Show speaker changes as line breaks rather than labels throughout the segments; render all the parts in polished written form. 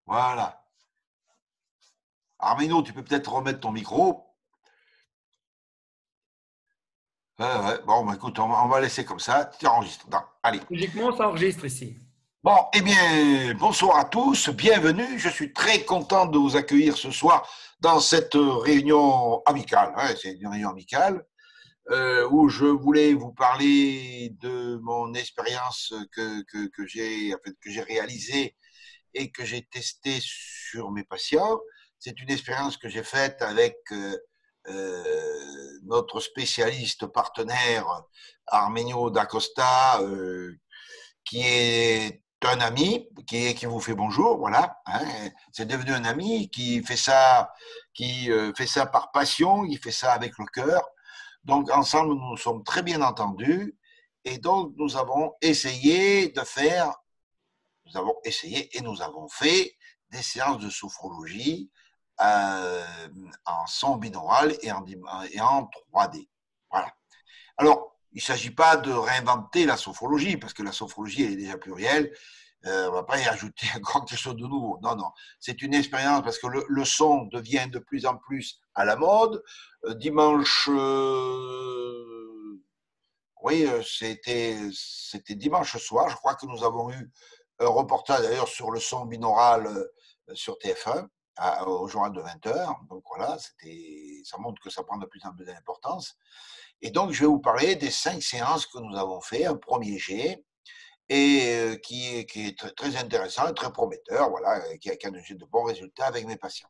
Voilà. Armino, tu peux peut-être remettre ton micro. Ouais. Bon, bah, écoute, on va laisser comme ça. Tu enregistres. Non, allez.
Logiquement, ça enregistre ici.
Bon, eh bien, bonsoir à tous. Bienvenue. Je suis très content de vous accueillir ce soir dans cette réunion amicale. Hein, c'est une réunion amicale où je voulais vous parler de mon expérience que j'ai réalisée et que j'ai testée sur mes patients. C'est une expérience que j'ai faite avec notre spécialiste partenaire Armenio D'Acosta, qui est un ami, qui vous fait bonjour, voilà. Hein, c'est devenu un ami qui fait ça par passion, il fait ça avec le cœur. Donc ensemble, nous nous sommes très bien entendus et donc nous avons essayé et nous avons fait des séances de sophrologie en son binaural et en 3D. Voilà. Alors, il ne s'agit pas de réinventer la sophrologie, parce que la sophrologie elle est déjà plurielle. On ne va pas y ajouter encore quelque chose de nouveau. Non, non. C'est une expérience parce que le son devient de plus en plus à la mode. Dimanche, oui, c'était dimanche soir. Je crois que nous avons eu un reportage d'ailleurs sur le son binaural sur TF1 au journal de 20h. Donc voilà, ça montre que ça prend de plus en plus d'importance. Et donc, je vais vous parler des 5 séances que nous avons fait, un premier jet, et qui est très intéressant et très prometteur, voilà, qui a donné de bons résultats avec mes patients.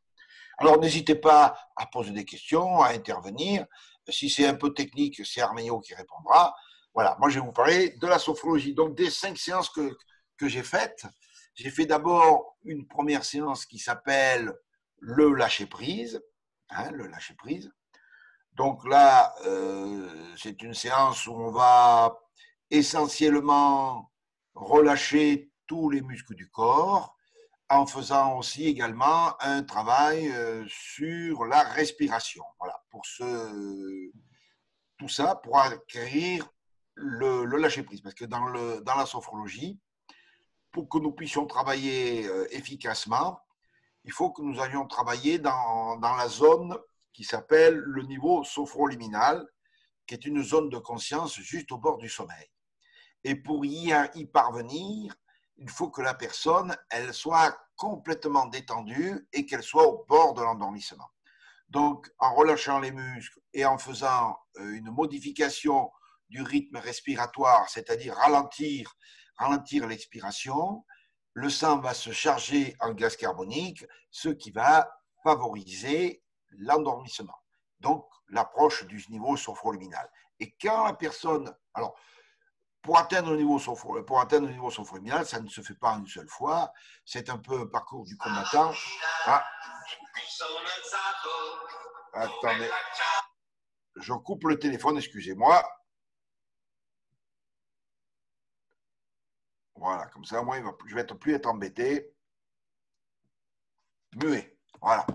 Alors, n'hésitez pas à poser des questions, à intervenir. Si c'est un peu technique, c'est Arménio qui répondra. Voilà, moi, je vais vous parler de la sophrologie. Donc, des 5 séances que j'ai faites, j'ai fait d'abord une première séance qui s'appelle le lâcher-prise. Hein, le lâcher-prise. Donc là, c'est une séance où on va essentiellement relâcher tous les muscles du corps en faisant aussi également un travail sur la respiration. Voilà, tout ça pour acquérir le lâcher-prise. Parce que dans la sophrologie, pour que nous puissions travailler efficacement, il faut que nous allions travailler dans la zone qui s'appelle le niveau sophroliminal, qui est une zone de conscience juste au bord du sommeil. Et pour y parvenir, il faut que la personne, elle soit complètement détendue et qu'elle soit au bord de l'endormissement. Donc, en relâchant les muscles et en faisant une modification du rythme respiratoire, c'est-à-dire ralentir l'expiration, le sang va se charger en gaz carbonique, ce qui va favoriser l'endormissement. Donc, l'approche du niveau sophroliminal. Et quand la personne, alors, pour atteindre le niveau sophroliminal, ça ne se fait pas en une seule fois. C'est un peu un parcours du combattant. Ah. Attendez. Je coupe le téléphone, excusez-moi. Voilà, comme ça, moi, je vais plus être embêté. Muet. Voilà.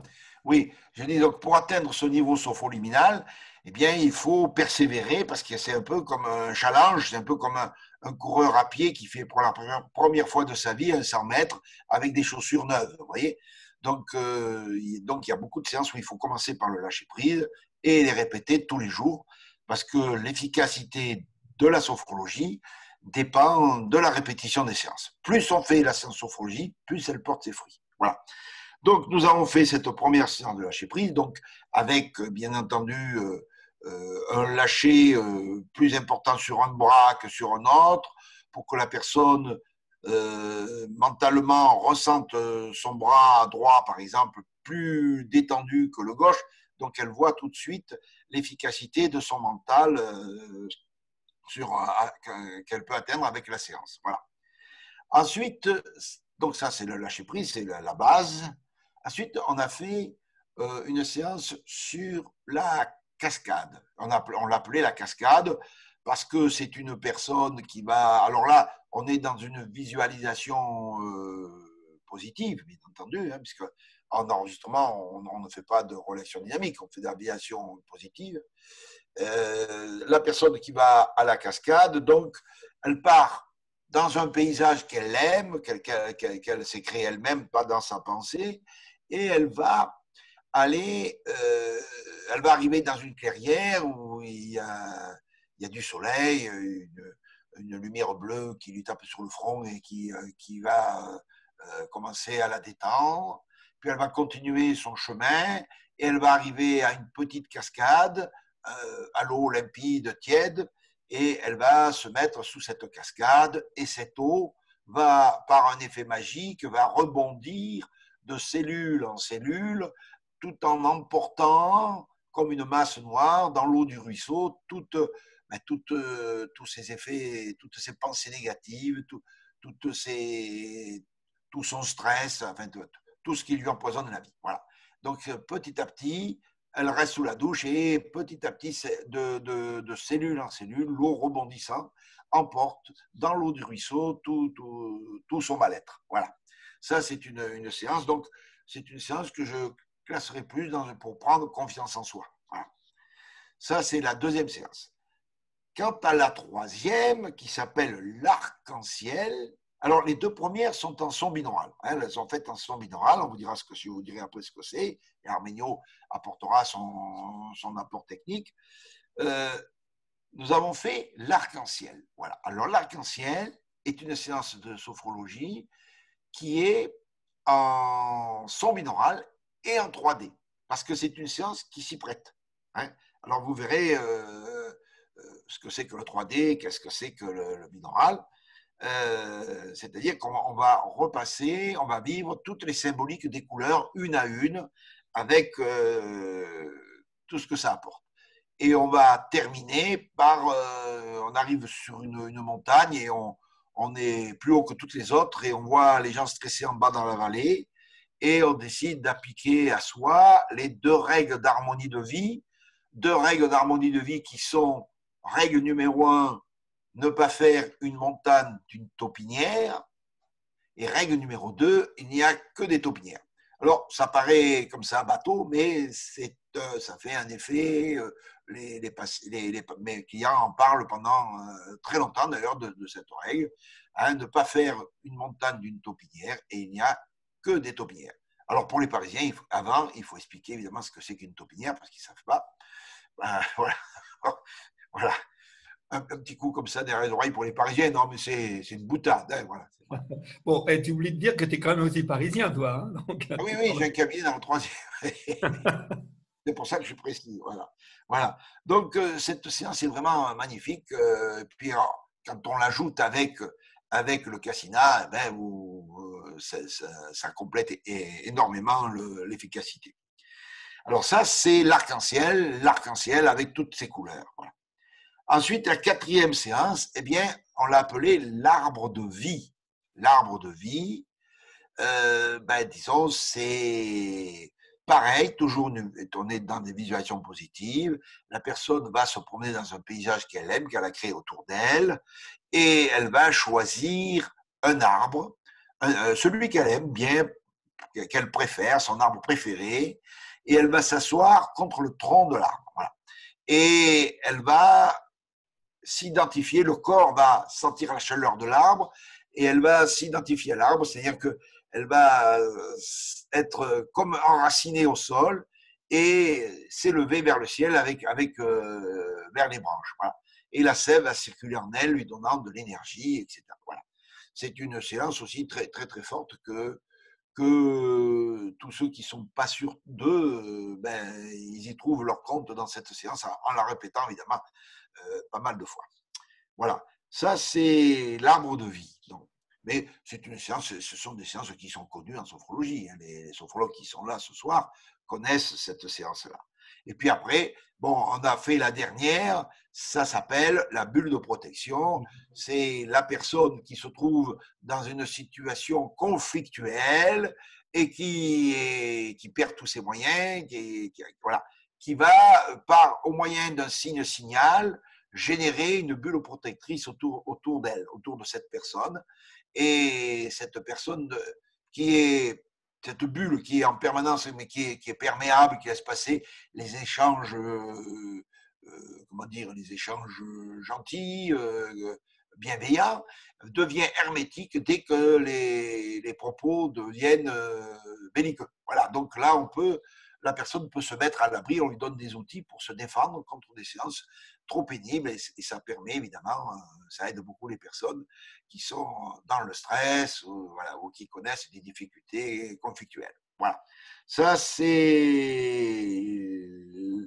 Oui, je dis donc, pour atteindre ce niveau sophroliminal, eh bien, il faut persévérer parce que c'est un peu comme un challenge, c'est un peu comme un coureur à pied qui fait pour la première fois de sa vie un 100 mètres avec des chaussures neuves, vous voyez. Donc, il y a beaucoup de séances où il faut commencer par le lâcher prise et les répéter tous les jours parce que l'efficacité de la sophrologie dépend de la répétition des séances. Plus on fait la séance sophrologie, plus elle porte ses fruits. Voilà. Donc, nous avons fait cette première séance de lâcher prise, donc avec, bien entendu, un lâcher plus important sur un bras que sur un autre, pour que la personne mentalement ressente son bras droit, par exemple, plus détendu que le gauche, donc elle voit tout de suite l'efficacité de son mental qu'elle peut atteindre avec la séance. Voilà. Ensuite, donc ça c'est le lâcher prise, c'est la base. Ensuite, on a fait une séance sur la cascade. On l'appelait la cascade parce que c'est une personne qui va... Alors là, on est dans une visualisation positive, bien entendu, hein, puisque en enregistrement, on ne fait pas de relation dynamique, on fait de la visualisation positive. La personne qui va à la cascade, donc, elle part dans un paysage qu'elle aime, qu'elle s'est créé elle-même, pas dans sa pensée, et elle va arriver dans une clairière où il y a du soleil, une lumière bleue qui lui tape sur le front et qui va commencer à la détendre. Puis elle va continuer son chemin et elle va arriver à une petite cascade à l'eau limpide, tiède, et elle va se mettre sous cette cascade et cette eau va, par un effet magique, va rebondir de cellule en cellule tout en emportant comme une masse noire dans l'eau du ruisseau tous ces effets, toutes ces pensées négatives, tout son stress, enfin tout ce qui lui empoisonne la vie. Voilà. Donc petit à petit, elle reste sous la douche et petit à petit, de cellule en cellule, l'eau rebondissant emporte dans l'eau du ruisseau tout son mal-être. Voilà. Ça, c'est une séance. Donc, c'est une séance que je classerai plus pour prendre confiance en soi. Voilà. Ça, c'est la deuxième séance. Quant à la troisième, qui s'appelle l'arc-en-ciel, alors les deux premières sont en son binaural. Elles sont faites en son binaural. On vous dira je vous dirai après ce que c'est. Et Arménio apportera son apport technique. Nous avons fait l'arc-en-ciel. Voilà. Alors l'arc-en-ciel est une séance de sophrologie qui est en son binaural et en 3D, parce que c'est une séance qui s'y prête. Alors vous verrez ce que c'est que le 3D, qu'est-ce que c'est que le binaural. C'est-à-dire qu'on va repasser, on va vivre toutes les symboliques des couleurs une à une avec tout ce que ça apporte. Et on va terminer par, on arrive sur une montagne et on est plus haut que toutes les autres et on voit les gens stressés en bas dans la vallée et on décide d'appliquer à soi les deux règles d'harmonie de vie. Deux règles d'harmonie de vie qui sont règle numéro 1, ne pas faire une montagne d'une taupinière, et règle numéro 2, il n'y a que des taupinières. Alors, ça paraît comme ça bateau, mais ça fait un effet. Mes clients en parlent pendant très longtemps d'ailleurs de cette règle, ne pas faire une montagne d'une taupinière, et il n'y a que des taupinières. Alors, pour les Parisiens, il faut expliquer évidemment ce que c'est qu'une taupinière, parce qu'ils ne savent pas. Voilà. Voilà. Un petit coup comme ça derrière les oreilles pour les Parisiens. Non, mais c'est une boutade. Voilà.
Bon, et tu oublies de dire que tu es quand même aussi parisien, toi. Hein, donc,
ah oui, oui, j'ai un cabinet dans le troisième. C'est pour ça que je précise. Voilà. Donc, cette séance est vraiment magnifique. Puis, alors, quand on l'ajoute avec le Cassina, ça complète énormément l'efficacité. Alors, ça, c'est l'arc-en-ciel avec toutes ses couleurs. Voilà. Ensuite, la quatrième séance, eh bien, on l'a appelée l'arbre de vie. L'arbre de vie, disons, c'est pareil, toujours on est dans des visualisations positives. La personne va se promener dans un paysage qu'elle aime, qu'elle a créé autour d'elle, et elle va choisir un arbre, celui qu'elle aime bien, qu'elle préfère, son arbre préféré, et elle va s'asseoir contre le tronc de l'arbre. Voilà. Et elle va s'identifier, le corps va sentir la chaleur de l'arbre et elle va s'identifier à l'arbre, c'est-à-dire qu'elle va être comme enracinée au sol et s'élever vers le ciel vers les branches. Voilà. Et la sève va circuler en elle, lui donnant de l'énergie, etc. Voilà. C'est une séance aussi très, très, très forte que tous ceux qui ne sont pas sûrs d'eux, ils y trouvent leur compte dans cette séance en la répétant évidemment pas mal de fois. Voilà, ça c'est l'arbre de vie. Donc. Mais c'est une séance, ce sont des séances qui sont connues en sophrologie. Les sophrologues qui sont là ce soir connaissent cette séance-là. Et puis après, bon, on a fait la dernière, ça s'appelle la bulle de protection. C'est la personne qui se trouve dans une situation conflictuelle et qui perd tous ses moyens, qui va, au moyen d'un signal, générer une bulle protectrice autour d'elle, autour de cette personne. Et cette personne cette bulle qui est en permanence, mais qui est perméable, qui laisse passer les échanges, les échanges gentils, bienveillant devient hermétique dès que les propos deviennent belliqueux. Voilà, donc là, la personne peut se mettre à l'abri, on lui donne des outils pour se défendre contre des séances trop pénibles et ça permet évidemment, ça aide beaucoup les personnes qui sont dans le stress ou qui connaissent des difficultés conflictuelles. Voilà, ça c'est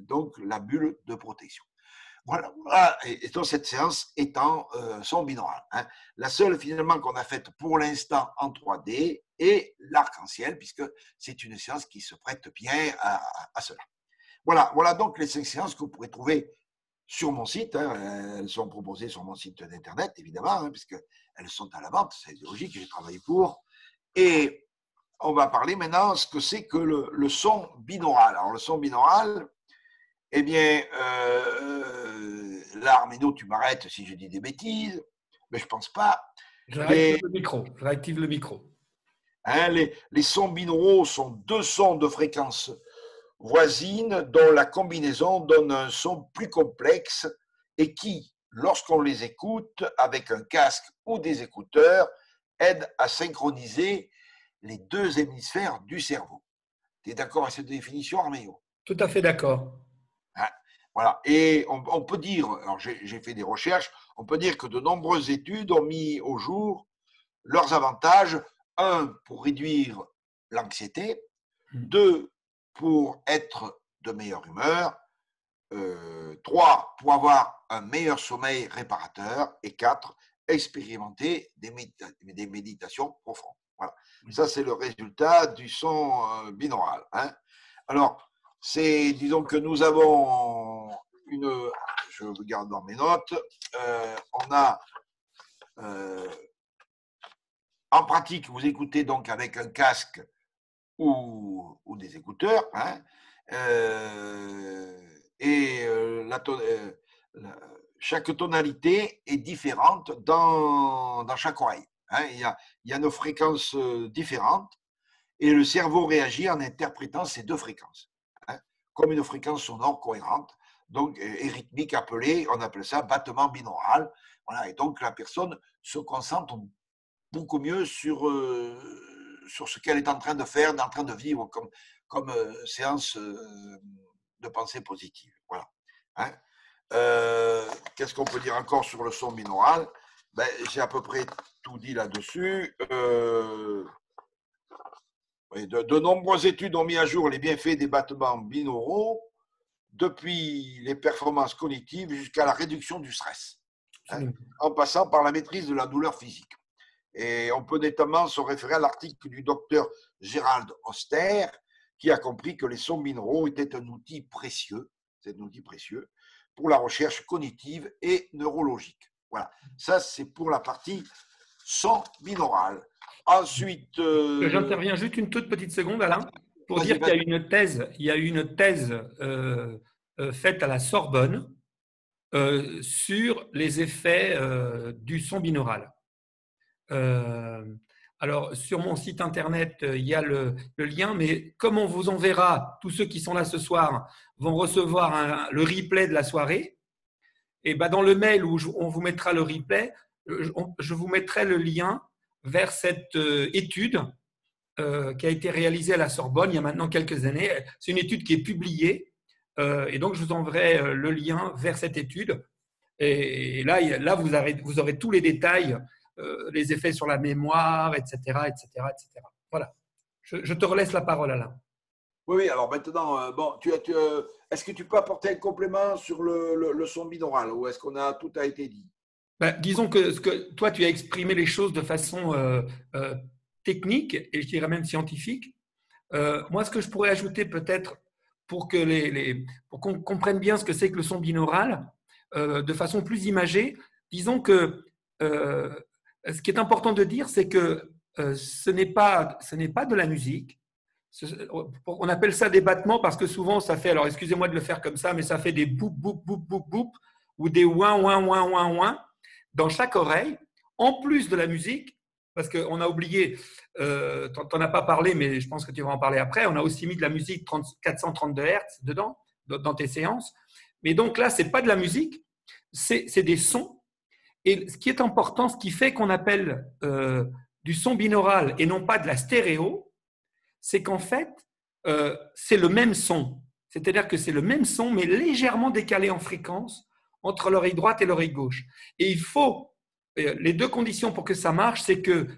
donc la bulle de protection. Voilà. Et donc cette séance est en son binaural. Hein. La seule finalement qu'on a faite pour l'instant en 3D est l'arc-en-ciel, puisque c'est une séance qui se prête bien à cela. Voilà donc les 5 séances que vous pourrez trouver sur mon site. Hein. Elles sont proposées sur mon site d'internet, évidemment, hein, puisqu'elles sont à la vente, c'est logique, j'ai travaillé pour. Et on va parler maintenant de ce que c'est que le son binaural. Alors le son binaural, eh bien, là, Arméno, tu m'arrêtes si je dis des bêtises, mais je ne pense pas.
Je réactive le micro.
Hein, les sons binauraux sont 2 sons de fréquence voisine dont la combinaison donne un son plus complexe et qui, lorsqu'on les écoute avec un casque ou des écouteurs, aide à synchroniser les 2 hémisphères du cerveau. Tu es d'accord avec cette définition, Arméno?
Tout à fait d'accord.
Hein, voilà. Et on peut dire, alors j'ai fait des recherches, on peut dire que de nombreuses études ont mis au jour leurs avantages. 1, pour réduire l'anxiété. 2, pour être de meilleure humeur. 3, pour avoir un meilleur sommeil réparateur. Et 4, expérimenter des méditations profondes. Voilà. Ça, c'est le résultat du son binaural. Hein. Alors, disons que nous avons je regarde dans mes notes, on a en pratique, vous écoutez donc avec un casque ou des écouteurs, hein, chaque tonalité est différente dans chaque oreille. Hein. Il y a nos fréquences différentes et le cerveau réagit en interprétant ces 2 fréquences, hein, comme une fréquence sonore cohérente, donc et rythmique on appelle ça battement binaural. Voilà, et donc la personne se concentre beaucoup mieux sur ce qu'elle est en train de faire, en train de vivre comme séance de pensée positive. Voilà. Hein. Qu'est-ce qu'on peut dire encore sur le son binaural? J'ai à peu près tout dit là-dessus. De nombreuses études ont mis à jour les bienfaits des battements binauraux, depuis les performances cognitives jusqu'à la réduction du stress, hein, en passant par la maîtrise de la douleur physique. Et on peut notamment se référer à l'article du docteur Gérald Oster, qui a compris que les sons binauraux étaient un outil précieux pour la recherche cognitive et neurologique. Voilà, ça c'est pour la partie son binaural. Ensuite…
J'interviens juste une toute petite seconde, Alain, pour dire qu'il y a une thèse faite à la Sorbonne sur les effets du son binaural. Alors, sur mon site internet, il y a le lien, mais comme on vous enverra, tous ceux qui sont là ce soir vont recevoir le replay de la soirée, et dans le mail où on vous mettra le replay, je vous mettrai le lien vers cette étude qui a été réalisée à la Sorbonne il y a maintenant quelques années. C'est une étude qui est publiée, et donc je vous enverrai le lien vers cette étude. Et là vous aurez tous les détails, les effets sur la mémoire, etc., etc., etc. Voilà. Je te relaisse la parole, Alain.
Oui, alors maintenant, est-ce que tu peux apporter un complément sur le son binaural ou est-ce tout a été dit?
Disons que toi, tu as exprimé les choses de façon technique et je dirais même scientifique. Moi, ce que je pourrais ajouter peut-être pour qu'on comprenne bien ce que c'est que le son binaural, de façon plus imagée, disons que ce qui est important de dire, c'est que ce n'est pas de la musique. On appelle ça des battements parce que souvent ça fait, alors excusez-moi de le faire comme ça, mais ça fait des boop, boop, boop, boop, boop ou des ouin, ouin, ouin, ouin, ouin dans chaque oreille, en plus de la musique, parce qu'on a oublié, tu n'en as pas parlé, mais je pense que tu vas en parler après, on a aussi mis de la musique 432 Hz dedans, dans tes séances. Mais donc là, ce n'est pas de la musique, c'est des sons. Et ce qui est important, ce qui fait qu'on appelle du son binaural et non pas de la stéréo, c'est qu'en fait, c'est le même son. C'est-à-dire que c'est le même son, mais légèrement décalé en fréquence entre l'oreille droite et l'oreille gauche. Et il faut, les deux conditions pour que ça marche, c'est que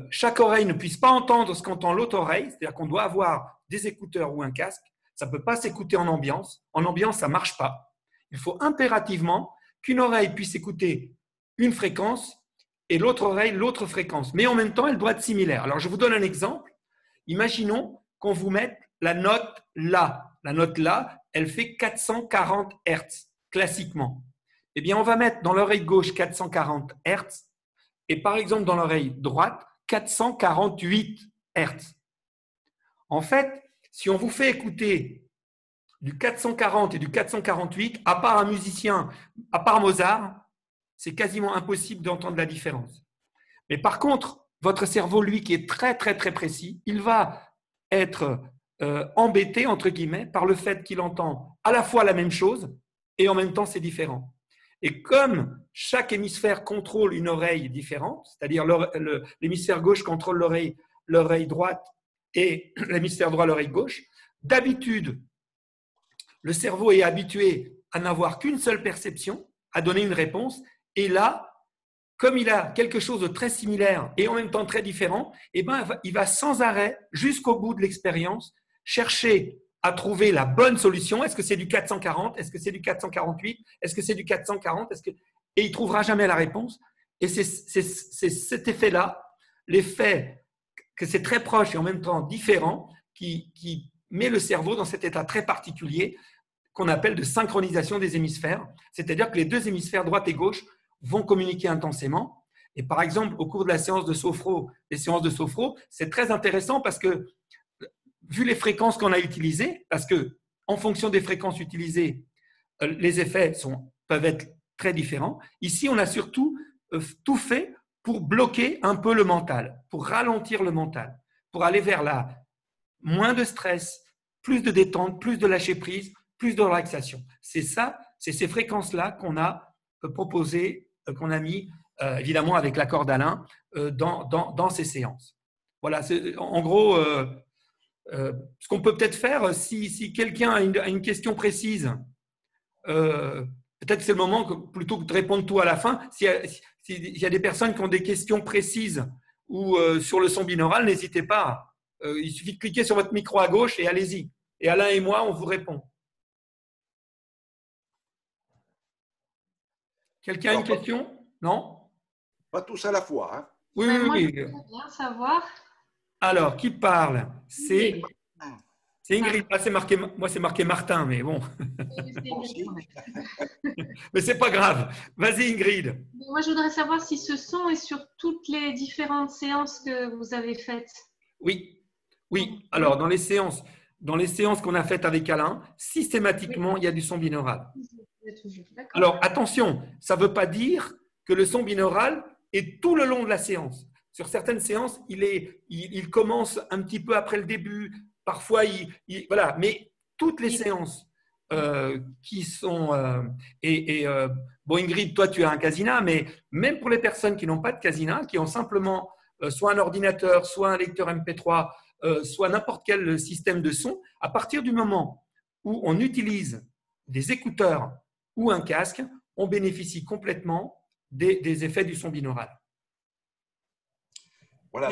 chaque oreille ne puisse pas entendre ce qu'entend l'autre oreille, c'est-à-dire qu'on doit avoir des écouteurs ou un casque. Ça ne peut pas s'écouter en ambiance. En ambiance, ça ne marche pas. Il faut impérativement qu'une oreille puisse écouter une fréquence et l'autre oreille, l'autre fréquence. Mais en même temps, elle doit être similaire. Alors, je vous donne un exemple. Imaginons qu'on vous mette la note La. La note La, elle fait 440 Hertz, classiquement. Eh bien, on va mettre dans l'oreille gauche 440 Hertz et par exemple dans l'oreille droite 448 Hertz. En fait, si on vous fait écouter du 440 et du 448, à part un musicien, à part Mozart, c'est quasiment impossible d'entendre la différence. Mais par contre, votre cerveau, lui, qui est très, très, très précis, il va être embêté, entre guillemets, par le fait qu'il entend à la fois la même chose et en même temps, c'est différent. Et comme chaque hémisphère contrôle une oreille différente, c'est-à-dire l'hémisphère gauche contrôle l'oreille droite et l'hémisphère droit l'oreille gauche, d'habitude, le cerveau est habitué à n'avoir qu'une seule perception, à donner une réponse, et là, comme il a quelque chose de très similaire et en même temps très différent, eh ben, il va sans arrêt, jusqu'au bout de l'expérience, chercher à trouver la bonne solution. Est-ce que c'est du 440? Est-ce que c'est du 448? Est-ce que c'est du 440? Et il ne trouvera jamais la réponse. Et c'est cet effet-là, l'effet que c'est très proche et en même temps différent, qui met le cerveau dans cet état très particulier qu'on appelle de synchronisation des hémisphères. C'est-à-dire que les deux hémisphères droite et gauche vont communiquer intensément. Et par exemple, au cours de la séance de sophro, les séances de sophro, c'est très intéressant parce que, vu les fréquences qu'on a utilisées, parce que en fonction des fréquences utilisées, les effets peuvent être très différents. Ici, on a surtout tout fait pour bloquer un peu le mental, pour ralentir le mental, pour aller vers moins de stress, plus de détente, plus de lâcher prise, plus de relaxation. C'est ça, c'est ces fréquences-là qu'on a proposées, qu'on a mis évidemment avec l'accord d'Alain dans ces séances. Voilà, en gros, ce qu'on peut peut-être faire, si quelqu'un a une question précise, peut-être que c'est le moment, plutôt que de répondre tout à la fin, s'il y a des personnes qui ont des questions précises ou sur le son binaural, n'hésitez pas. Il suffit de cliquer sur votre micro à gauche et allez-y. Et Alain et moi, on vous répond. Quelqu'un a une question? Non?
Pas tous à la fois. Hein.
Oui,
moi,
oui.
je voudrais bien savoir.
Alors, qui parle? C'est Ingrid. Ah, moi, c'est marqué Martin, mais bon. Mais c'est pas grave. Vas-y, Ingrid.
Moi, je voudrais savoir si ce son est sur toutes les différentes séances que vous avez faites.
Oui. Alors, dans les séances qu'on a faites avec Alain, systématiquement, il y a du son binaural. Alors, attention, ça ne veut pas dire que le son binaural est tout le long de la séance. Sur certaines séances, il commence un petit peu après le début. Parfois, voilà. Mais toutes les séances qui sont… bon, Ingrid, toi, tu as un Casina, mais même pour les personnes qui n'ont pas de Casina, qui ont simplement soit un ordinateur, soit un lecteur MP3, soit n'importe quel système de son, à partir du moment où on utilise des écouteurs ou un casque, on bénéficie complètement des effets du son binaural.
Voilà,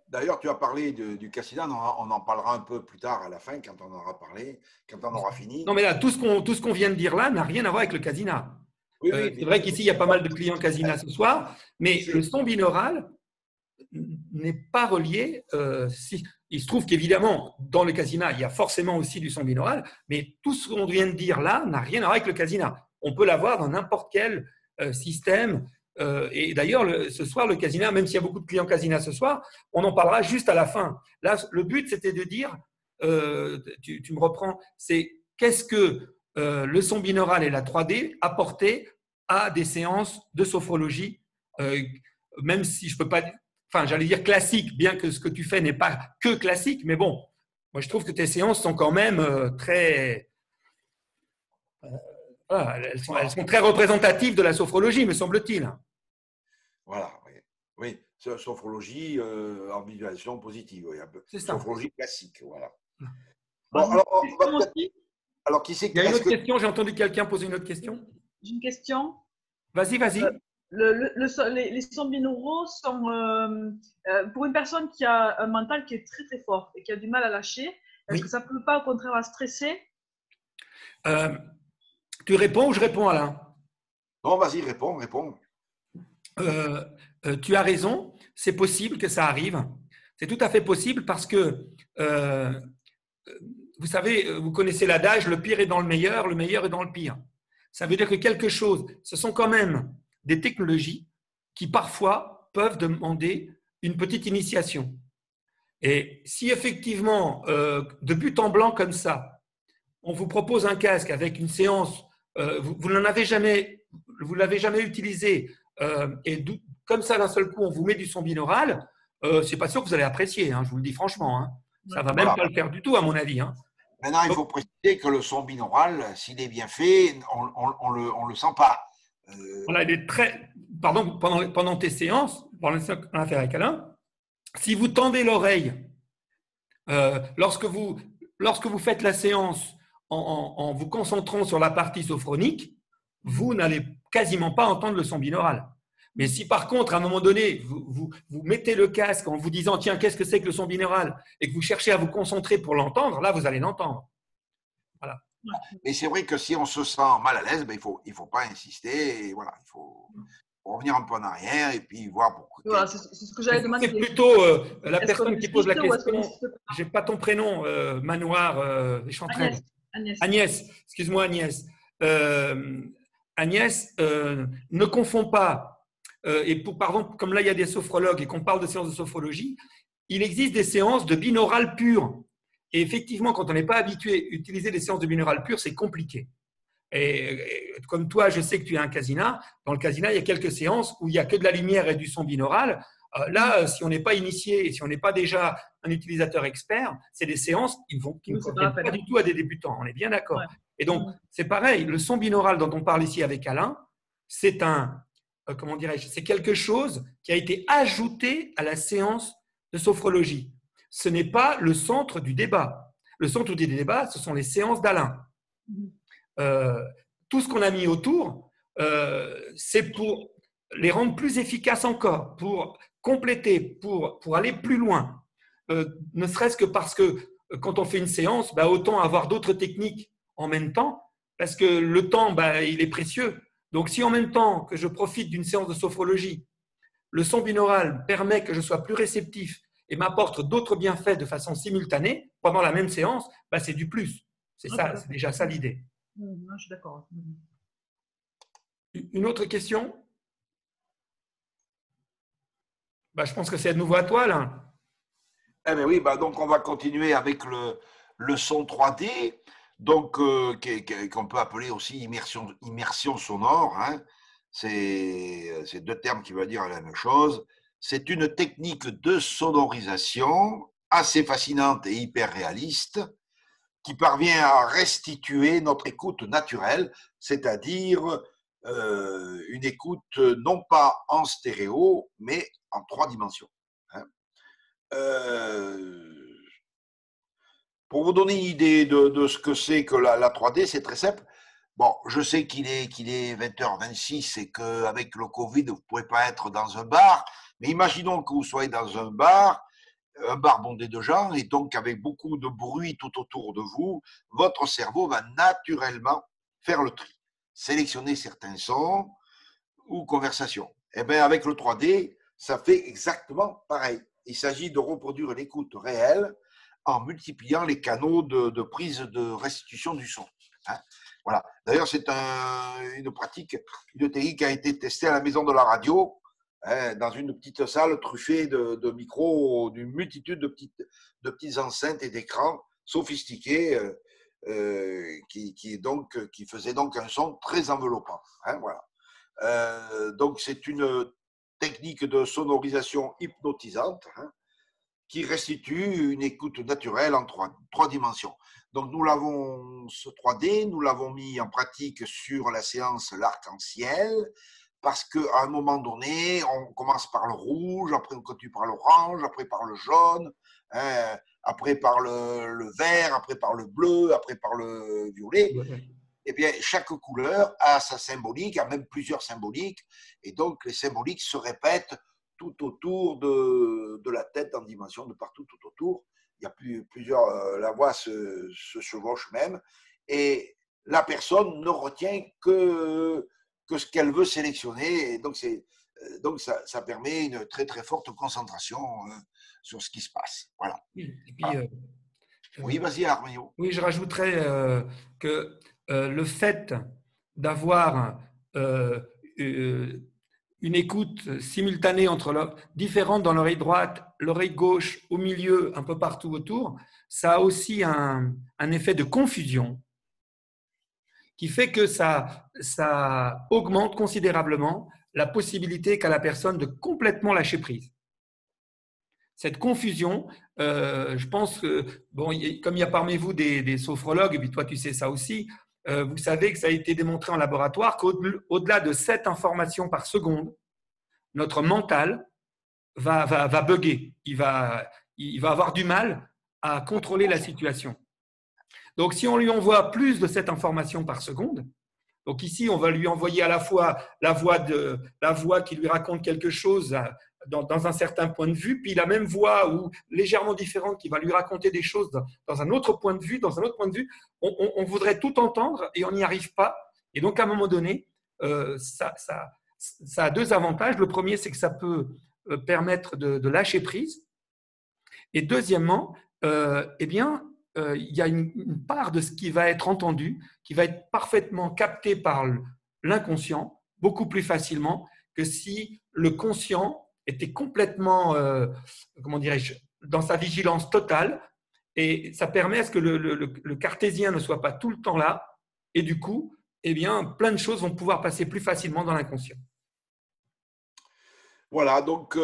d'ailleurs, tu as parlé du Casina, on en parlera un peu plus tard à la fin, quand on aura parlé, quand on aura fini.
Non, mais là, tout ce qu'on vient de dire là n'a rien à voir avec le Casina.
Oui,
c'est vrai qu'ici, il y a pas mal de clients Casina ce soir, mais le son binaural n'est pas relié. Il se trouve qu'évidemment, dans le Casina, il y a forcément aussi du son binaural, mais tout ce qu'on vient de dire là n'a rien à voir avec le Casina. On peut l'avoir dans n'importe quel système. Et d'ailleurs, ce soir, le Casina, même s'il y a beaucoup de clients Casina ce soir, on en parlera juste à la fin. Là, le but, c'était de dire, tu me reprends, c'est qu'est-ce que le son binaural et la 3D apportaient à des séances de sophrologie, même si je ne peux pas… Enfin, j'allais dire classique, bien que ce que tu fais n'est pas que classique, mais bon, moi je trouve que tes séances sont quand même très… elles sont très représentatives de la sophrologie, me semble-t-il.
Voilà, oui. Oui, sophrologie en visualisation positive. Oui, un peu.
C'est ça.
Sophrologie classique, voilà.
Bon,
Bon, alors,
j'ai une question aussi.
alors qui c'est
Il y a une
est-ce
autre
que
question, j'ai entendu quelqu'un poser une autre question.
J'ai une question.
Vas-y,
Euh,
vas-y.
les sons binauraux sont, pour une personne qui a un mental qui est très très fort et qui a du mal à lâcher, est-ce que
Oui.
ça ne peut pas au contraire la stresser?
Euh, tu réponds ou je réponds, Alain?
Non, vas-y, réponds.
Euh, Tu as raison, c'est possible que ça arrive. C'est tout à fait possible parce que, euh, vous savez, vous connaissez l'adage, le pire est dans le meilleur est dans le pire. Ça veut dire que quelque chose, ce sont quand même des technologies qui parfois peuvent demander une petite initiation. Et si effectivement, de but en blanc comme ça, on vous propose un casque avec une séance, vous n'en avez jamais, vous l'avez jamais utilisé, et comme ça d'un seul coup on vous met du son binaural, c'est pas sûr que vous allez apprécier, hein, je vous le dis franchement, hein. Ça va même
Voilà.
pas le faire du tout à mon avis, hein.
Maintenant, il
Donc,
faut préciser que le son binaural, s'il est bien fait, on le sent pas.
voilà, il est très, pardon, pendant tes séances, pendant les séances qu'on a fait avec Alain, si vous tendez l'oreille lorsque vous faites la séance en vous concentrant sur la partie sophronique, vous n'allez quasiment pas entendre le son binaural. Mais si par contre, à un moment donné, vous mettez le casque en vous disant tiens, qu'est-ce que c'est que le son binaural et que vous cherchez à vous concentrer pour l'entendre, là, vous allez l'entendre. Voilà.
Mais c'est vrai que si on se sent mal à l'aise, ben, il faut pas insister. Et voilà, il faut revenir un peu en arrière et puis voir pourquoi.
Voilà, c'est ce que j'allais demander.
C'est plutôt la
Est-ce qu'on
personne qui pose la
insiste ou est-ce qu'on
question.
n'insiste pas?
J'ai pas ton prénom, Manoir Chantraine.
Agnès.
Agnès, excuse-moi Agnès. Agnès, ne confonds pas. Pardon, comme là il y a des sophrologues et qu'on parle de séances de sophrologie, il existe des séances de binaural pur. Et effectivement, quand on n'est pas habitué à utiliser des séances de binaural pur, c'est compliqué. Et comme toi, je sais que tu es un casina. Dans le casina, il y a quelques séances où il n'y a que de la lumière et du son binaural. Là, si on n'est pas initié et si on n'est pas déjà un utilisateur expert, c'est des séances qui ne conviennent pas du tout à des débutants. On est bien d'accord.
Ouais.
Et donc, c'est pareil. Le son binaural dont on parle ici avec Alain, c'est comment dirais-je, c'est quelque chose qui a été ajouté à la séance de sophrologie. Ce n'est pas le centre du débat. Le centre du débat, ce sont les séances d'Alain. Tout ce qu'on a mis autour, c'est pour les rendre plus efficaces encore, pour compléter, pour aller plus loin. Ne serait-ce que parce que quand on fait une séance, autant avoir d'autres techniques en même temps, parce que le temps, il est précieux. Donc, si en même temps que je profite d'une séance de sophrologie, le son binaural permet que je sois plus réceptif et m'apporte d'autres bienfaits de façon simultanée pendant la même séance, c'est du plus. C'est ça, c'est déjà ça l'idée.
Je suis d'accord.
Une autre question? Je pense que c'est de nouveau à toi, là.
Eh bien oui, donc on va continuer avec le son 3D, donc qu'on peut appeler aussi immersion sonore. Hein. C'est deux termes qui veulent dire la même chose. C'est une technique de sonorisation assez fascinante et hyper réaliste qui parvient à restituer notre écoute naturelle, c'est-à-dire une écoute non pas en stéréo, mais en 3 dimensions. Hein. Pour vous donner une idée de ce que c'est que la 3D, c'est très simple. Bon, je sais qu'il est 20h26 et qu'avec le Covid, vous ne pouvez pas être dans un bar, mais imaginons que vous soyez dans un bar bondé de gens, et donc avec beaucoup de bruit tout autour de vous, votre cerveau va naturellement faire le tri, sélectionner certains sons ou conversations. Et bien avec le 3D, ça fait exactement pareil. Il s'agit de reproduire l'écoute réelle en multipliant les canaux de prise de restitution du son. Hein. Voilà. D'ailleurs, c'est une pratique, une technique qui a été testée à la Maison de la Radio, dans une petite salle truffée de micros, d'une multitude de petites enceintes et d'écrans sophistiqués qui faisaient donc un son très enveloppant. Hein, voilà. Donc, c'est une technique de sonorisation hypnotisante qui restitue une écoute naturelle en trois dimensions. Donc, ce 3D, nous l'avons mis en pratique sur la séance L'Arc-en-Ciel, parce qu'à un moment donné, on commence par le rouge, après on continue par l'orange, après par le jaune, hein, après par le vert, après par le bleu, après par le violet. Eh bien, chaque couleur a sa symbolique, a même plusieurs symboliques, et donc les symboliques se répètent tout autour de la tête en dimension, de partout, tout autour. Il y a plusieurs, la voix se chevauche même, et la personne ne retient que ce qu'elle veut sélectionner, et donc, ça permet une très très forte concentration sur ce qui se passe. Voilà.
Et puis,
Voilà. Oui, vas-y, Armio.
Oui, je rajouterais que le fait d'avoir une écoute simultanée différente dans l'oreille droite, l'oreille gauche, au milieu, un peu partout autour, ça a aussi un effet de confusion qui fait que ça augmente considérablement la possibilité qu'a la personne de complètement lâcher prise. Cette confusion, je pense que, bon, comme il y a parmi vous des sophrologues, et puis toi tu sais ça aussi, vous savez que ça a été démontré en laboratoire qu'au-delà de 7 informations par seconde, notre mental va bugger, il va avoir du mal à contrôler la situation. Donc si on lui envoie plus de 7 informations par seconde, donc ici on va lui envoyer à la fois la voix qui lui raconte quelque chose dans un certain point de vue, puis la même voix ou légèrement différente qui va lui raconter des choses dans un autre point de vue, on voudrait tout entendre et on n'y arrive pas. Et donc à un moment donné, ça a 2 avantages. Le premier, c'est que ça peut permettre de lâcher prise. Et deuxièmement, eh bien, il y a une part de ce qui va être entendu qui va être parfaitement capté par l'inconscient beaucoup plus facilement que si le conscient était complètement, comment dirais-je, dans sa vigilance totale. Et ça permet à ce que le cartésien ne soit pas tout le temps là. Et du coup, eh bien, plein de choses vont pouvoir passer plus facilement dans l'inconscient.
Voilà, donc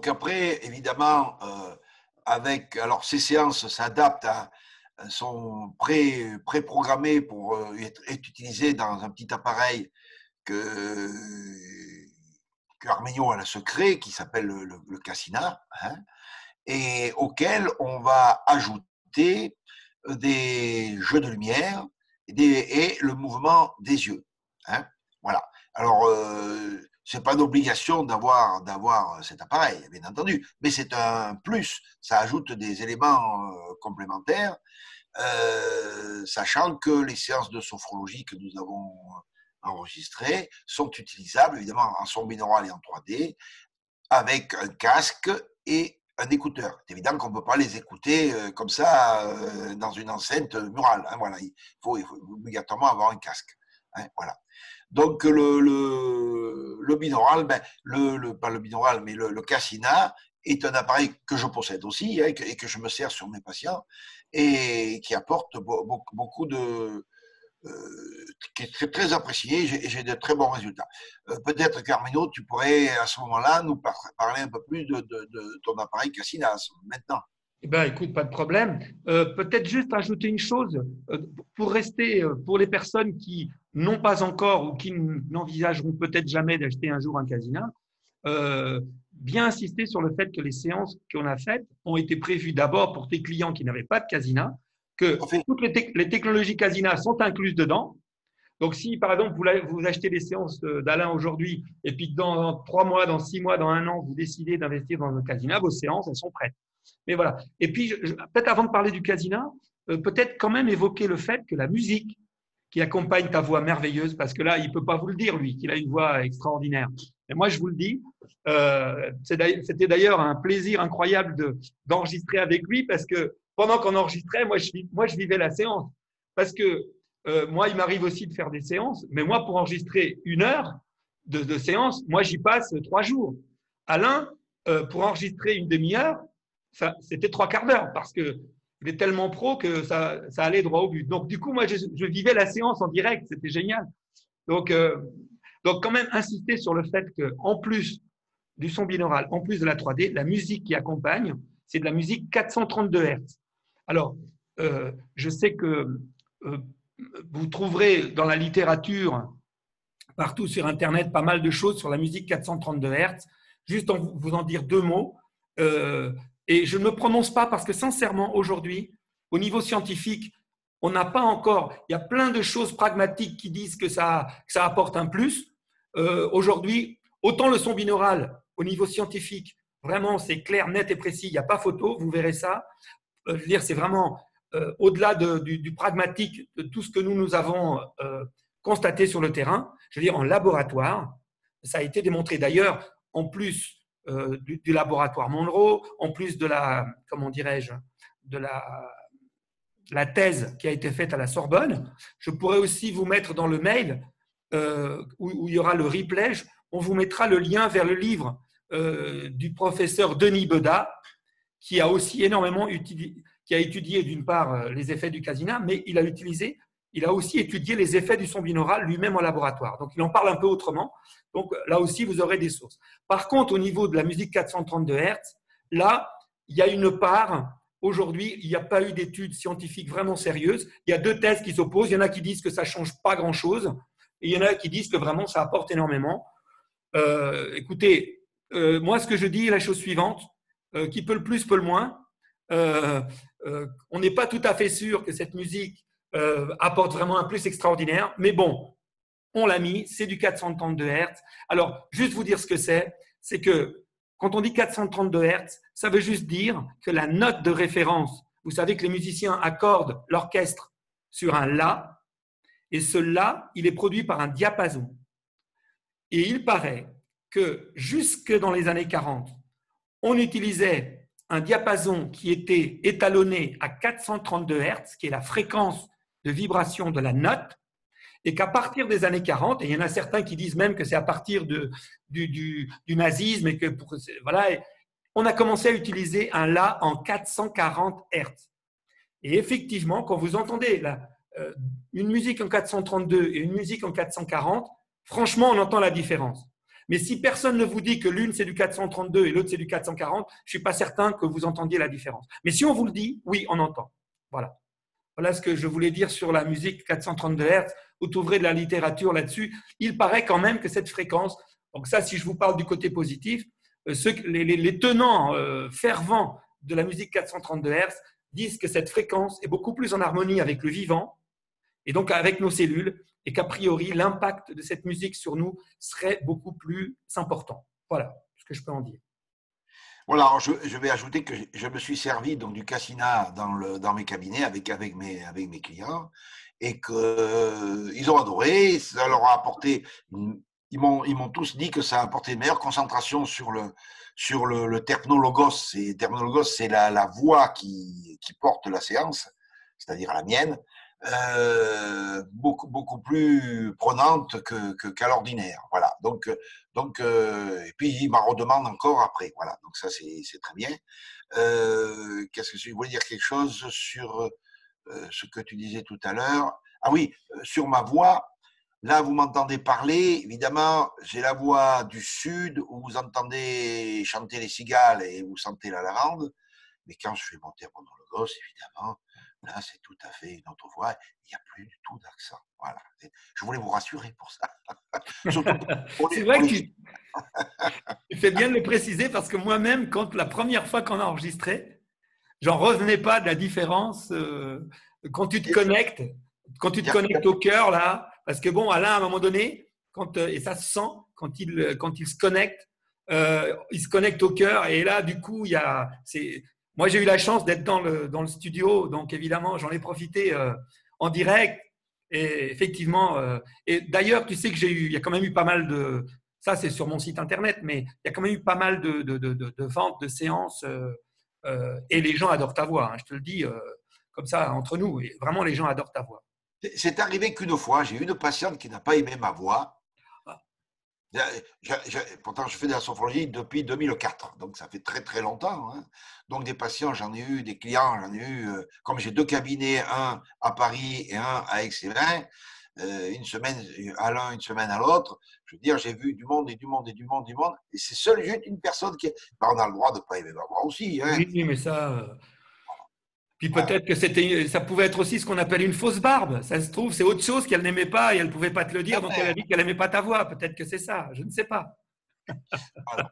après, évidemment, alors ces séances s'adaptent, sont pré-programmées pour être utilisées dans un petit appareil que Arménion a secret, qui s'appelle le Cassina, hein, et auquel on va ajouter des jeux de lumière et le mouvement des yeux. Hein, voilà. Alors, c'est pas d'obligation d'avoir cet appareil, bien entendu, mais c'est un plus. Ça ajoute des éléments complémentaires, sachant que les séances de sophrologie que nous avons enregistrées sont utilisables, évidemment, en son binaural et en 3D, avec un casque et un écouteur. C'est évident qu'on ne peut pas les écouter comme ça dans une enceinte murale. Hein, voilà. Il faut obligatoirement avoir un casque. Hein, voilà. Donc le binaural, pas le binaural, mais le Cassina est un appareil que je possède aussi, hein, et que je me sers sur mes patients et qui apporte beaucoup de qui est très, très apprécié et j'ai de très bons résultats. Peut-être qu'Arméno, tu pourrais à ce moment-là nous parler un peu plus de ton appareil Cassina maintenant.
Eh ben, écoute, pas de problème. Peut-être juste ajouter une chose pour rester, pour les personnes qui n'ont pas encore ou qui n'envisageront peut-être jamais d'acheter un jour un Cassina, bien insister sur le fait que les séances qu'on a faites ont été prévues d'abord pour tes clients qui n'avaient pas de Cassina, que toutes les technologies Cassina sont incluses dedans. Donc, si par exemple vous achetez les séances d'Alain aujourd'hui et puis que dans 3 mois, dans 6 mois, dans 1 an, vous décidez d'investir dans un Cassina, vos séances, elles sont prêtes. Mais voilà. Et puis, peut-être avant de parler du Cassina, peut-être quand même évoquer le fait que la musique qui accompagne ta voix merveilleuse, parce que là, il ne peut pas vous le dire, lui, qu'il a une voix extraordinaire. Et moi, je vous le dis, c'était d'ailleurs un plaisir incroyable d'enregistrer avec lui, parce que pendant qu'on enregistrait, moi, je vivais la séance. Parce que moi, il m'arrive aussi de faire des séances, mais moi, pour enregistrer 1 heure de séance, moi, j'y passe 3 jours. Alain, pour enregistrer 1 demi-heure, c'était 3/4 d'heure, parce qu'il est tellement pro que ça allait droit au but. Donc, du coup, moi, je vivais la séance en direct, c'était génial. Donc, quand même, insister sur le fait qu'en plus du son binaural, en plus de la 3D, la musique qui accompagne, c'est de la musique 432 Hz. Alors, je sais que vous trouverez dans la littérature partout sur Internet pas mal de choses sur la musique 432 Hz. Juste vous en dire deux mots. Et je ne me prononce pas parce que sincèrement, aujourd'hui, au niveau scientifique, on n'a pas encore… Il y a plein de choses pragmatiques qui disent que ça apporte un plus. Aujourd'hui, autant le son binaural, au niveau scientifique, vraiment, c'est clair, net et précis. Il n'y a pas photo, vous verrez ça. Je veux dire, c'est vraiment au-delà du pragmatique, de tout ce que nous avons constaté sur le terrain. Je veux dire, en laboratoire, ça a été démontré. D'ailleurs, en plus du laboratoire Monroe, en plus de la, comment dirais-je, de la thèse qui a été faite à la Sorbonne, je pourrais aussi vous mettre dans le mail où il y aura le replay, on vous mettra le lien vers le livre du professeur Denis Bedat, qui a aussi énormément qui a étudié d'une part les effets du casina, mais il a aussi étudié les effets du son binaural lui-même en laboratoire. Donc, il en parle un peu autrement. Donc, là aussi, vous aurez des sources. Par contre, au niveau de la musique 432 Hz, là, il y a une part… Aujourd'hui, il n'y a pas eu d'études scientifiques vraiment sérieuses. Il y a deux thèses qui s'opposent. Il y en a qui disent que ça ne change pas grand-chose et il y en a qui disent que vraiment ça apporte énormément. Écoutez, moi, ce que je dis est la chose suivante. Qui peut le plus, peut le moins. On n'est pas tout à fait sûr que cette musique apporte vraiment un plus extraordinaire, mais bon, on l'a mis, c'est du 432 Hz. Alors, juste vous dire ce que c'est que quand on dit 432 Hz, ça veut juste dire que la note de référence, vous savez que les musiciens accordent l'orchestre sur un La, et ce La, il est produit par un diapason. Et il paraît que jusque dans les années 40, on utilisait un diapason qui était étalonné à 432 Hz, qui est la fréquence de vibration de la note, et qu'à partir des années 40, et il y en a certains qui disent même que c'est à partir du nazisme, et que voilà, on a commencé à utiliser un La en 440 Hz. Et effectivement, quand vous entendez une musique en 432 et une musique en 440, franchement, on entend la différence. Mais si personne ne vous dit que l'une c'est du 432 et l'autre c'est du 440, je ne suis pas certain que vous entendiez la différence. Mais si on vous le dit, oui, on entend. Voilà. Voilà ce que je voulais dire sur la musique 432 Hz. Vous trouverez de la littérature là-dessus. Il paraît quand même que cette fréquence, donc ça, si je vous parle du côté positif, les tenants fervents de la musique 432 Hz disent que cette fréquence est beaucoup plus en harmonie avec le vivant et donc avec nos cellules, et qu'a priori, l'impact de cette musique sur nous serait beaucoup plus important. Voilà ce que je peux en dire.
Voilà, alors je vais ajouter que je me suis servi donc, du Cassina dans mes cabinets avec mes clients et qu'ils ont adoré, ça leur a apporté, ils m'ont tous dit que ça a apporté une meilleure concentration sur le terpnologos. Et terpnologos, c'est la voix qui porte la séance, c'est-à-dire la mienne. Beaucoup plus prenante qu'à l'ordinaire. Voilà. Donc, et puis il m'en redemande encore après. Voilà. Donc ça c'est très bien. Qu'est-ce que je voulais dire quelque chose sur ce que tu disais tout à l'heure. Ah oui, sur ma voix. Là, vous m'entendez parler. Évidemment, j'ai la voix du sud où vous entendez chanter les cigales et vous sentez la lavande. Mais quand je fais mon terpnologos, évidemment, là, c'est tout à fait une autre voix. Il n'y a plus du tout d'accent. Voilà. Je voulais vous rassurer pour ça.
C'est vrai que tu fais bien de le préciser parce que moi-même, quand la première fois qu'on a enregistré, j'en revenais pas de la différence quand tu te connectes, au cœur là, parce que bon, Alain, à un moment donné, et ça se sent quand il se connecte, il se connecte au cœur et là, du coup, moi, j'ai eu la chance d'être dans le studio, donc évidemment, j'en ai profité en direct. Et effectivement, et d'ailleurs, tu sais que il y a quand même eu pas mal de, ça c'est sur mon site internet, mais il y a quand même eu pas mal de ventes, de séances, et les gens adorent ta voix, hein, je te le dis comme ça entre nous, et vraiment les gens adorent ta voix.
C'est arrivé qu'une fois, j'ai eu une patiente qui n'a pas aimé ma voix. Pourtant, je fais de la sophrologie depuis 2004, donc ça fait très très longtemps. Hein. Donc des patients, j'en ai eu, des clients, j'en ai eu. Comme j'ai deux cabinets, un à Paris et un à Aix-les-Bains, une semaine à l'un, une semaine à l'autre. Je veux dire, j'ai vu du monde et du monde et du monde, et c'est seule juste une personne qui. Ben, on a le droit de ne pas aimer ma voix aussi. Hein.
Oui, mais ça. Puis peut-être que ça pouvait être aussi ce qu'on appelle une fausse barbe. Ça se trouve, c'est autre chose qu'elle n'aimait pas et elle ne pouvait pas te le dire, donc elle a dit qu'elle n'aimait pas ta voix. Peut-être que c'est ça, je ne sais pas.
Voilà.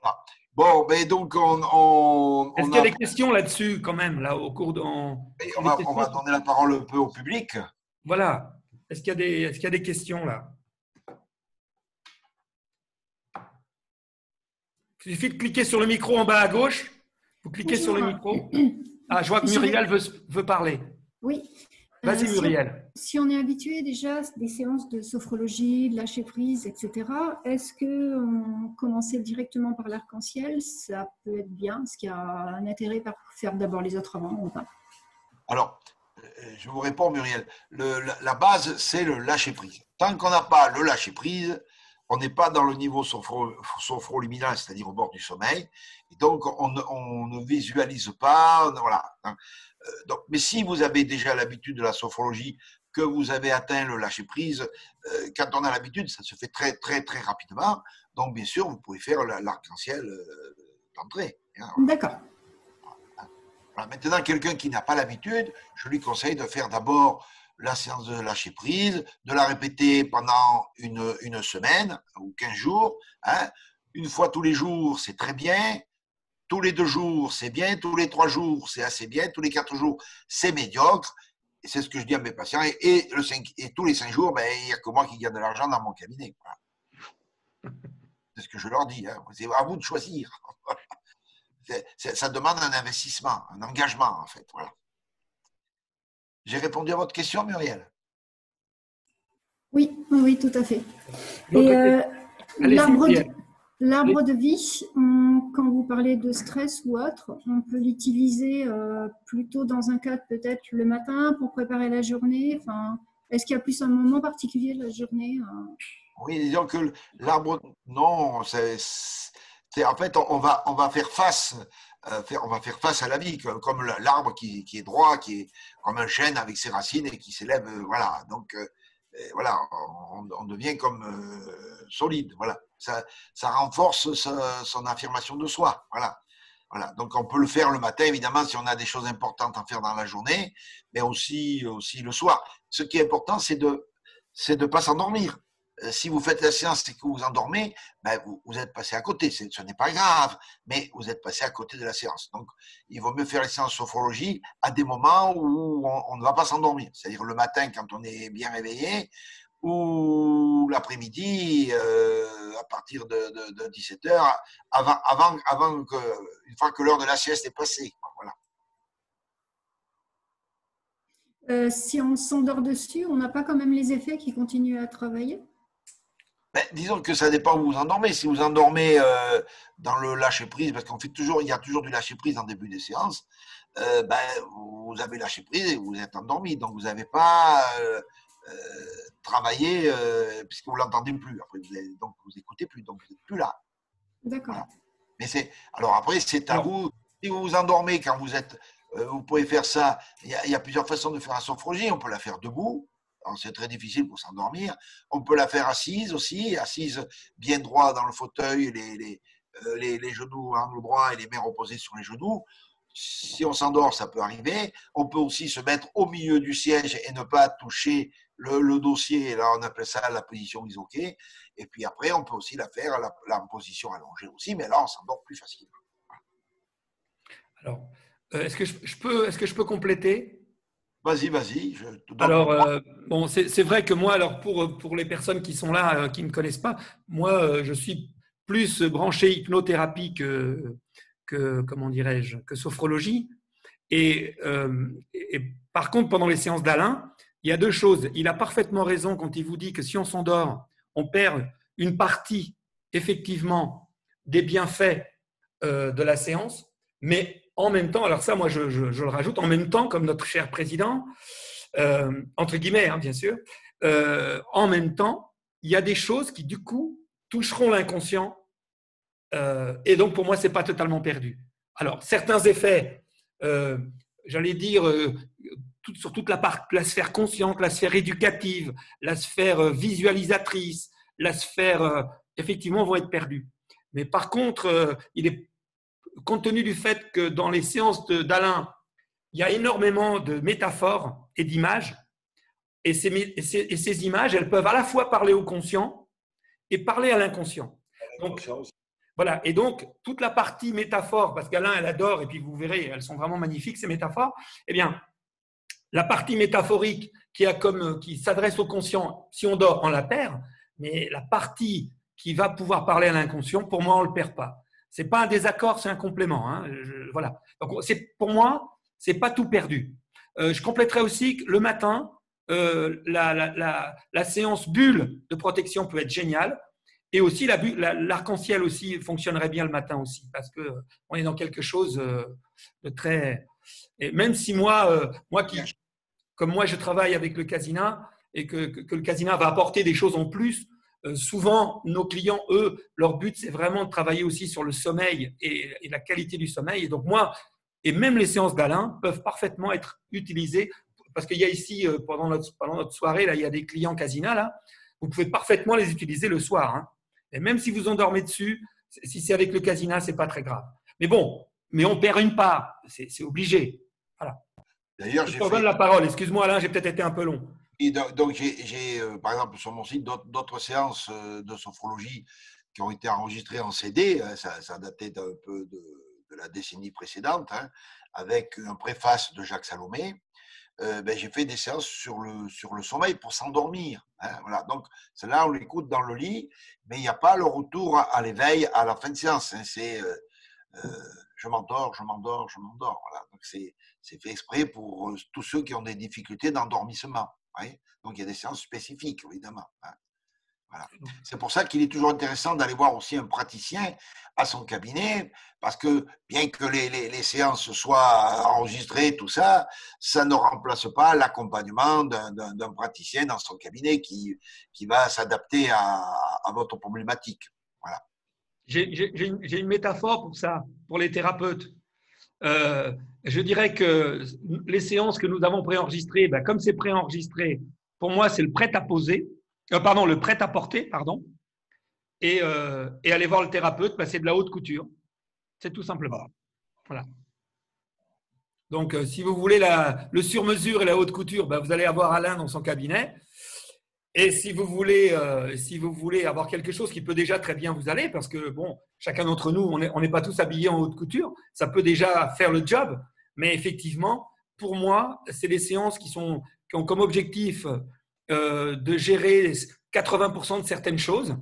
Voilà. Bon, mais donc
Est-ce qu'il y a des questions là-dessus quand même, là, au cours de…
on va donner la parole un peu au public.
Voilà. Est-ce qu'il y a des questions là? Il suffit de cliquer sur le micro en bas à gauche. Vous cliquez sur le micro. Ah, je vois que Muriel veut parler.
Oui.
Vas-y, Muriel.
Si on est habitué déjà à des séances de sophrologie, de lâcher prise, etc., est-ce que commencer directement par l'arc-en-ciel, ça peut être bien? Est-ce qu'il y a un intérêt par faire d'abord les autres avant ou pas?
Alors, je vous réponds, Muriel. La base, c'est le lâcher-prise. Tant qu'on n'a pas le lâcher-prise, on n'est pas dans le niveau sophroluminal, c'est-à-dire au bord du sommeil. Et donc, on ne visualise pas. Voilà. Donc, mais si vous avez déjà l'habitude de la sophrologie, que vous avez atteint le lâcher-prise, quand on a l'habitude, ça se fait très, très, très rapidement. Donc, bien sûr, vous pouvez faire l'arc-en-ciel d'entrée.
D'accord.
Voilà. Maintenant, quelqu'un qui n'a pas l'habitude, je lui conseille de faire d'abord la séance de lâcher prise, de la répéter pendant une semaine ou 15 jours. Hein. Une fois tous les jours, c'est très bien. Tous les 2 jours, c'est bien. Tous les 3 jours, c'est assez bien. Tous les 4 jours, c'est médiocre. Et c'est ce que je dis à mes patients. Et tous les 5 jours, ben, il n'y a que moi qui gagne de l'argent dans mon cabinet. Voilà. C'est ce que je leur dis. Hein. C'est à vous de choisir. Ça demande un investissement, un engagement, en fait. Voilà. J'ai répondu à votre question, Muriel?
Oui, oui, tout à fait. Et l'arbre de vie, quand vous parlez de stress ou autre, on peut l'utiliser plutôt dans un cadre peut-être le matin pour préparer la journée. Enfin, est-ce qu'il y a plus un moment particulier de la journée?
Oui, disons que l'arbre, non, en fait, on va faire face. On va faire face à la vie, comme l'arbre qui est droit, qui est comme un chêne avec ses racines et qui s'élève. Voilà. Donc, voilà, on devient comme solide. Voilà. Ça renforce son affirmation de soi. Voilà. Voilà. Donc, on peut le faire le matin, évidemment, si on a des choses importantes à faire dans la journée, mais aussi le soir. Ce qui est important, c'est de ne pas s'endormir. Si vous faites la séance et que vous endormez, ben vous êtes passé à côté. Ce n'est pas grave, mais vous êtes passé à côté de la séance. Donc, il vaut mieux faire les séances de sophrologie à des moments où on ne va pas s'endormir. C'est-à-dire le matin quand on est bien réveillé ou l'après-midi à partir de 17h, avant que, une fois que l'heure de la sieste est passée. Voilà.
Si on s'endort dessus, on n'a pas quand même les effets qui continuent à travailler?
Ben, disons que ça dépend où vous endormez. Si vous endormez dans le lâcher-prise, parce il y a toujours du lâcher-prise en début des séances, ben, vous avez lâché-prise et vous êtes endormi. Donc, vous n'avez pas travaillé puisque vous ne l'entendez plus. Après, donc, vous n'écoutez plus. Donc, vous n'êtes plus là.
D'accord.
Voilà. Mais alors après, c'est à vous. Si vous vous endormez quand vous êtes… vous pouvez faire ça. Il y a plusieurs façons de faire la sophrologie. On peut la faire debout. C'est très difficile pour s'endormir. On peut la faire assise aussi, assise bien droit dans le fauteuil, les genoux à angle droit et les mains reposées sur les genoux. Si on s'endort, ça peut arriver. On peut aussi se mettre au milieu du siège et ne pas toucher le dossier. Là, on appelle ça la position isoquée. Et puis après, on peut aussi la faire en position allongée aussi, mais là, on s'endort plus facilement.
Alors, est-ce que je peux compléter?
Vas-y, je te donne.
Alors, bon, c'est vrai que moi, alors pour les personnes qui sont là, qui ne connaissent pas, moi, je suis plus branché hypnothérapie comment dirais-je, que sophrologie. Et par contre, pendant les séances d'Alain, il y a 2 choses. Il a parfaitement raison quand il vous dit que si on s'endort, on perd une partie, effectivement, des bienfaits de la séance, mais en même temps, alors ça, moi, je le rajoute, en même temps, comme notre cher président, entre guillemets, hein, bien sûr, en même temps, il y a des choses qui, du coup, toucheront l'inconscient. Et donc, pour moi, ce n'est pas totalement perdu. Alors, certains effets, j'allais dire, sur toute la sphère consciente, la sphère éducative, la sphère visualisatrice, la sphère, effectivement, vont être perdus. Mais par contre, il est compte tenu du fait que dans les séances d'Alain, il y a énormément de métaphores et d'images, et ces images, elles peuvent à la fois parler au conscient et parler à l'inconscient. Donc, voilà. Et donc, toute la partie métaphore, parce qu'Alain, elle adore, et puis vous verrez, elles sont vraiment magnifiques, ces métaphores, eh bien, la partie métaphorique qui s'adresse au conscient, si on dort, on la perd, mais la partie qui va pouvoir parler à l'inconscient, pour moi, on ne le perd pas. Ce n'est pas un désaccord, c'est un complément. Hein. Voilà. Donc, pour moi, ce n'est pas tout perdu. Je compléterai aussi que le matin, la séance bulle de protection peut être géniale. Et aussi, l'arc-en-ciel aussi fonctionnerait bien le matin aussi, parce qu'on est dans quelque chose de très… Et même si comme moi, je travaille avec le Casina et que le Casina va apporter des choses en plus, souvent, nos clients, eux, leur but, c'est vraiment de travailler aussi sur le sommeil et la qualité du sommeil. Et donc, moi, et même les séances d'Alain peuvent parfaitement être utilisées, parce qu'il y a ici, pendant notre soirée, là, il y a des clients Casina, là, vous pouvez parfaitement les utiliser le soir. Hein. Et même si vous endormez dessus, si c'est avec le Casina, ce n'est pas très grave. Mais bon, on perd une part, c'est obligé. Voilà.
D'ailleurs,
je te donne la parole. Excuse-moi, Alain, j'ai peut-être été un peu long.
Et donc j'ai par exemple, sur mon site, d'autres séances de sophrologie qui ont été enregistrées en CD. Ça datait un peu de la décennie précédente, hein, avec un préface de Jacques Salomé. J'ai fait des séances sur le sommeil pour s'endormir. Hein, voilà. Donc, celle-là, on l'écoute dans le lit, mais il n'y a pas le retour à l'éveil à la fin de séance. Hein, c'est je m'endors. Voilà. Donc, c'est fait exprès pour tous ceux qui ont des difficultés d'endormissement. Ouais. Donc, il y a des séances spécifiques, évidemment. Hein. Voilà. C'est pour ça qu'il est toujours intéressant d'aller voir aussi un praticien à son cabinet, parce que bien que les séances soient enregistrées, tout ça, ça ne remplace pas l'accompagnement d'un praticien dans son cabinet qui va s'adapter à votre problématique. Voilà.
J'ai une métaphore pour ça, pour les thérapeutes. Je dirais que les séances que nous avons préenregistrées, comme c'est préenregistré, pour moi, c'est le prêt-à-poser. Le prêt-à-porter, pardon, et aller voir le thérapeute, c'est de la haute couture. C'est tout simplement. Voilà. Donc, si vous voulez le sur-mesure et la haute couture, vous allez avoir Alain dans son cabinet. Et si vous voulez avoir quelque chose qui peut déjà très bien vous aller, parce que, bon, chacun d'entre nous, on n'est pas tous habillés en haute couture, ça peut déjà faire le job. Mais effectivement, pour moi, c'est des séances qui ont comme objectif de gérer 80% de certaines choses,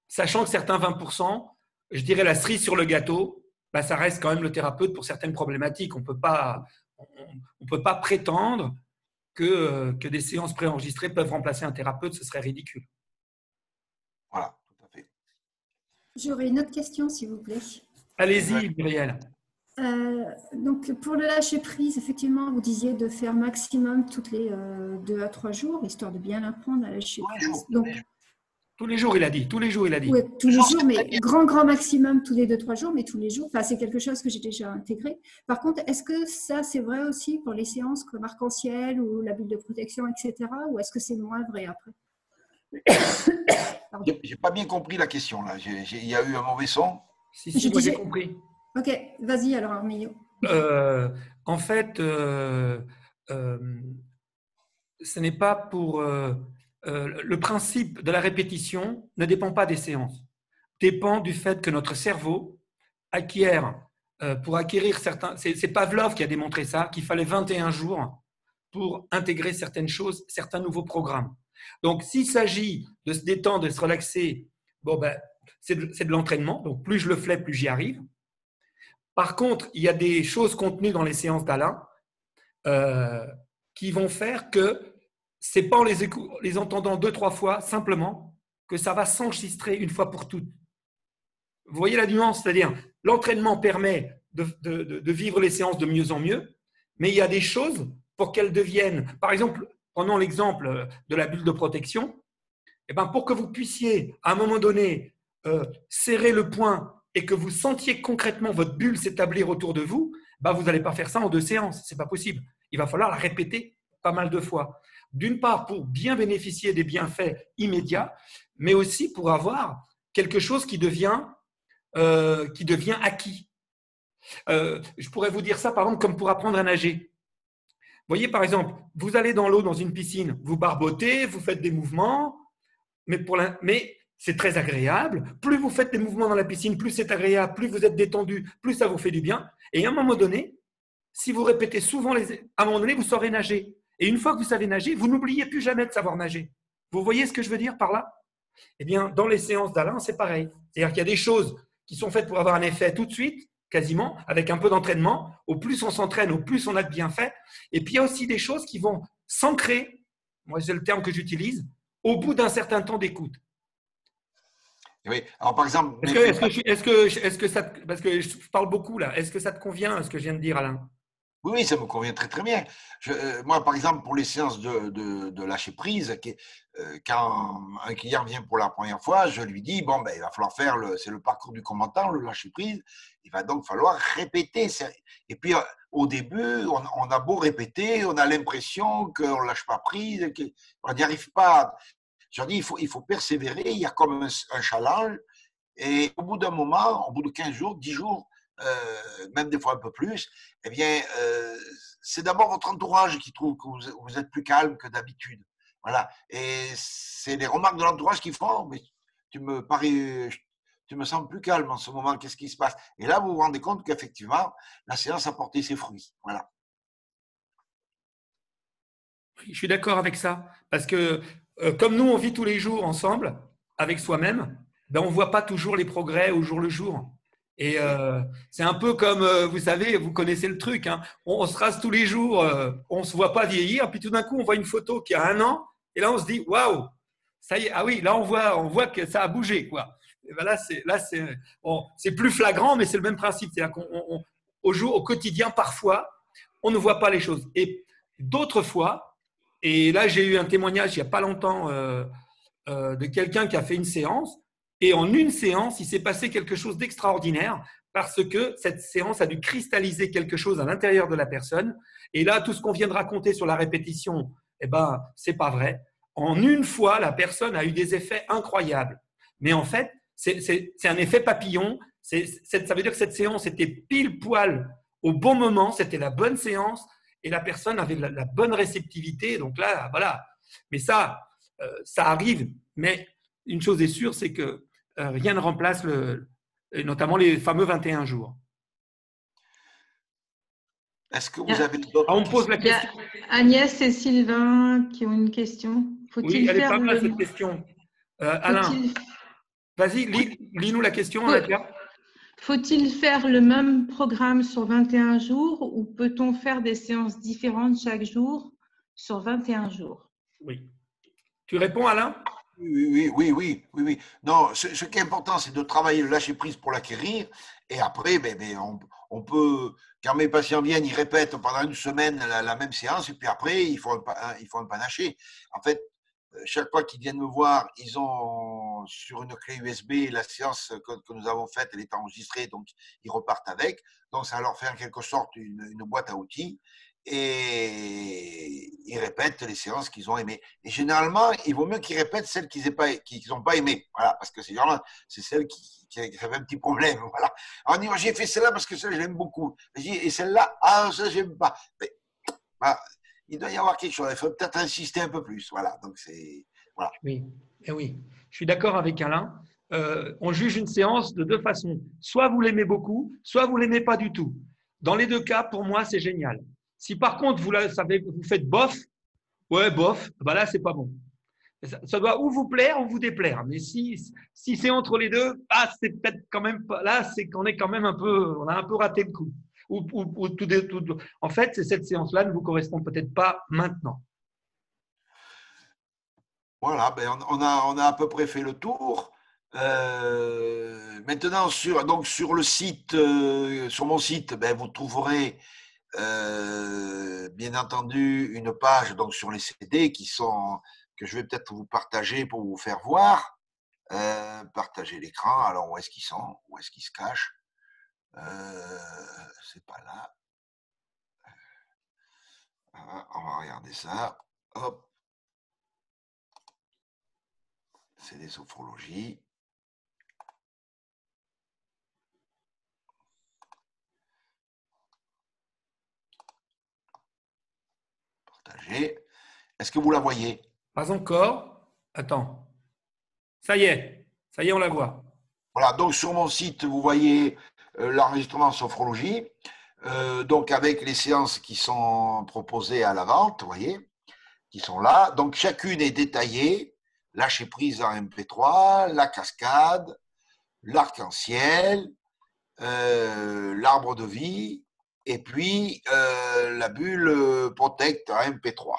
sachant que certains 20%, je dirais la cerise sur le gâteau, ça reste quand même le thérapeute pour certaines problématiques. On ne peut pas prétendre que des séances préenregistrées peuvent remplacer un thérapeute, ce serait ridicule.
Voilà, tout à fait.
J'aurais une autre question, s'il vous plaît.
Allez-y, Muriel.
Donc, pour le lâcher prise, effectivement, vous disiez de faire maximum toutes les 2 à 3 jours, histoire de bien apprendre à lâcher prise.
Tous les jours, il a dit. Tous les jours, il a dit.
Oui, tous les jours, mais grand maximum tous les 2-3 jours, mais tous les jours. Enfin, c'est quelque chose que j'ai déjà intégré. Par contre, est-ce que ça, c'est vrai aussi pour les séances comme arc-en-ciel ou la bulle de protection, etc. Ou est-ce que c'est moins vrai après?
J'ai pas bien compris la question, là. Il y a eu un mauvais son.
Si, moi j'ai compris.
Ok, vas-y alors, Armillo.
En fait, ce n'est pas pour… le principe de la répétition ne dépend pas des séances, dépend du fait que notre cerveau acquiert, pour acquérir certains… C'est Pavlov qui a démontré ça, qu'il fallait 21 jours pour intégrer certaines choses, certains nouveaux programmes. Donc, s'il s'agit de se détendre, de se relaxer, c'est de l'entraînement. Donc, plus je le fais, plus j'y arrive. Par contre, il y a des choses contenues dans les séances d'Alain qui vont faire que ce n'est pas en les entendant 2-3 fois simplement que ça va s'enregistrer une fois pour toutes. Vous voyez la nuance, c'est-à-dire l'entraînement permet de vivre les séances de mieux en mieux, mais il y a des choses pour qu'elles deviennent… Par exemple, prenons l'exemple de la bulle de protection. Pour que vous puissiez, à un moment donné, serrer le poing et que vous sentiez concrètement votre bulle s'établir autour de vous, vous n'allez pas faire ça en 2 séances. Ce n'est pas possible. Il va falloir la répéter pas mal de fois. D'une part, pour bien bénéficier des bienfaits immédiats, mais aussi pour avoir quelque chose qui devient acquis. Je pourrais vous dire ça, par exemple, comme pour apprendre à nager. Vous voyez, par exemple, vous allez dans l'eau, dans une piscine, vous barbotez, vous faites des mouvements, mais c'est très agréable. Plus vous faites des mouvements dans la piscine, plus c'est agréable, plus vous êtes détendu, plus ça vous fait du bien. Et à un moment donné, si vous répétez souvent, à un moment donné, vous saurez nager. Et une fois que vous savez nager, vous n'oubliez plus jamais de savoir nager. Vous voyez ce que je veux dire par là? Eh bien, dans les séances d'Alain, c'est pareil. C'est-à-dire qu'il y a des choses qui sont faites pour avoir un effet tout de suite, quasiment, avec un peu d'entraînement. Au plus on s'entraîne, au plus on a de bienfaits. Et puis, il y a aussi des choses qui vont s'ancrer, moi c'est le terme que j'utilise, au bout d'un certain temps d'écoute.
Oui, alors par exemple,
Est-ce que ça, parce que je parle beaucoup là, est-ce que ça te convient ce que je viens de dire, Alain?
oui, ça me convient très très bien. Moi, par exemple, pour les séances de lâcher prise, quand un client vient pour la première fois, je lui dis, bon, ben, il va falloir faire, c'est le parcours du combattant, le lâcher prise, il va donc falloir répéter. Et puis, au début, on a beau répéter, on a l'impression qu'on ne lâche pas prise, qu'on n'y arrive pas. Je dis, il faut persévérer, il y a comme un challenge, et au bout d'un moment, au bout de 15 jours, 10 jours, même des fois un peu plus, eh bien, c'est d'abord votre entourage qui trouve que vous êtes plus calme que d'habitude. Voilà. Et c'est les remarques de l'entourage qui font, mais tu me sens plus calme en ce moment, qu'est-ce qui se passe? Et là, vous vous rendez compte qu'effectivement, la séance a porté ses fruits. Voilà.
Je suis d'accord avec ça. Parce que comme nous, on vit tous les jours ensemble, avec soi-même, ben, on ne voit pas toujours les progrès au jour le jour. Et c'est un peu comme, vous savez, vous connaissez le truc, hein, on se rase tous les jours, on ne se voit pas vieillir, puis tout d'un coup, on voit une photo qui a 1 an, et là, on se dit, waouh, ça y est, ah oui, là, on voit que ça a bougé, quoi. Et ben c'est plus flagrant, mais c'est le même principe. C'est-à-dire au quotidien, parfois, on ne voit pas les choses. Et d'autres fois, et là, j'ai eu un témoignage il n'y a pas longtemps de quelqu'un qui a fait une séance. Et en une séance, il s'est passé quelque chose d'extraordinaire parce que cette séance a dû cristalliser quelque chose à l'intérieur de la personne. Et là, tout ce qu'on vient de raconter sur la répétition, eh ben, c'est pas vrai. En une fois, la personne a eu des effets incroyables. Mais en fait, c'est un effet papillon. Ça veut dire que cette séance était pile poil au bon moment. C'était la bonne séance et la personne avait la bonne réceptivité. Donc là, voilà. Mais ça arrive. Mais une chose est sûre, c'est que rien ne remplace notamment les fameux 21 jours.
Est-ce que vous avez d'autres questions?
On me pose la question.
Il y a Agnès et Sylvain qui ont une question.
Oui, elle est pas mal cette question. Alain, vas-y, lis-nous la question, Nadia.
Faut-il faire le même programme sur 21 jours ou peut-on faire des séances différentes chaque jour sur 21 jours?
Oui. Tu réponds, Alain?
Oui. Non, ce qui est important, c'est de travailler le lâcher prise pour l'acquérir. Et après, on peut, quand mes patients viennent, ils répètent pendant une semaine la même séance. Et puis après, il faut un panaché. En fait, chaque fois qu'ils viennent me voir, ils ont sur une clé USB la séance que nous avons faite, elle est enregistrée, donc ils repartent avec. Donc ça leur fait en quelque sorte une boîte à outils et ils répètent les séances qu'ils ont aimées. Et généralement, il vaut mieux qu'ils répètent celles qu'ils n'ont pas aimées. Voilà, parce que c'est celle qui avait un petit problème. Voilà. Alors, on dit, j'ai fait celle-là parce que celle-là, je l'aime beaucoup. Et celle-là, ça, j'aime pas. Mais, bah, il doit y avoir quelque chose. Il faut peut-être insister un peu plus. Voilà. Donc, voilà.
Oui, oui. Je suis d'accord avec Alain. On juge une séance de deux façons. Soit vous l'aimez beaucoup, soit vous l'aimez pas du tout. Dans les deux cas, pour moi, c'est génial. Si par contre vous faites bof, ouais, bof, ben là, c'est pas bon. Ça doit ou vous plaire ou vous déplaire. Mais si c'est entre les deux, c'est peut-être quand même pas. Là, c'est qu'on est quand même on a un peu raté le coup. En fait, cette séance-là ne vous correspond peut-être pas maintenant.
Voilà, on a à peu près fait le tour. Maintenant, sur le site, sur mon site, vous trouverez bien entendu une page donc, sur les CD que je vais peut-être vous partager pour vous faire voir. Partager l'écran. Alors, où est-ce qu'ils sont? Où est-ce qu'ils se cachent? C'est pas là. On va regarder ça. Hop. C'est des sophrologies. partager. Est-ce que vous la voyez?
Pas encore. Attends. Ça y est, on la voit.
Voilà, donc sur mon site, vous voyez l'enregistrement sophrologie, donc avec les séances qui sont proposées à la vente, vous voyez, qui sont là. Donc chacune est détaillée, lâcher prise en MP3, la cascade, l'arc-en-ciel, l'arbre de vie, et puis la bulle Protect en MP3.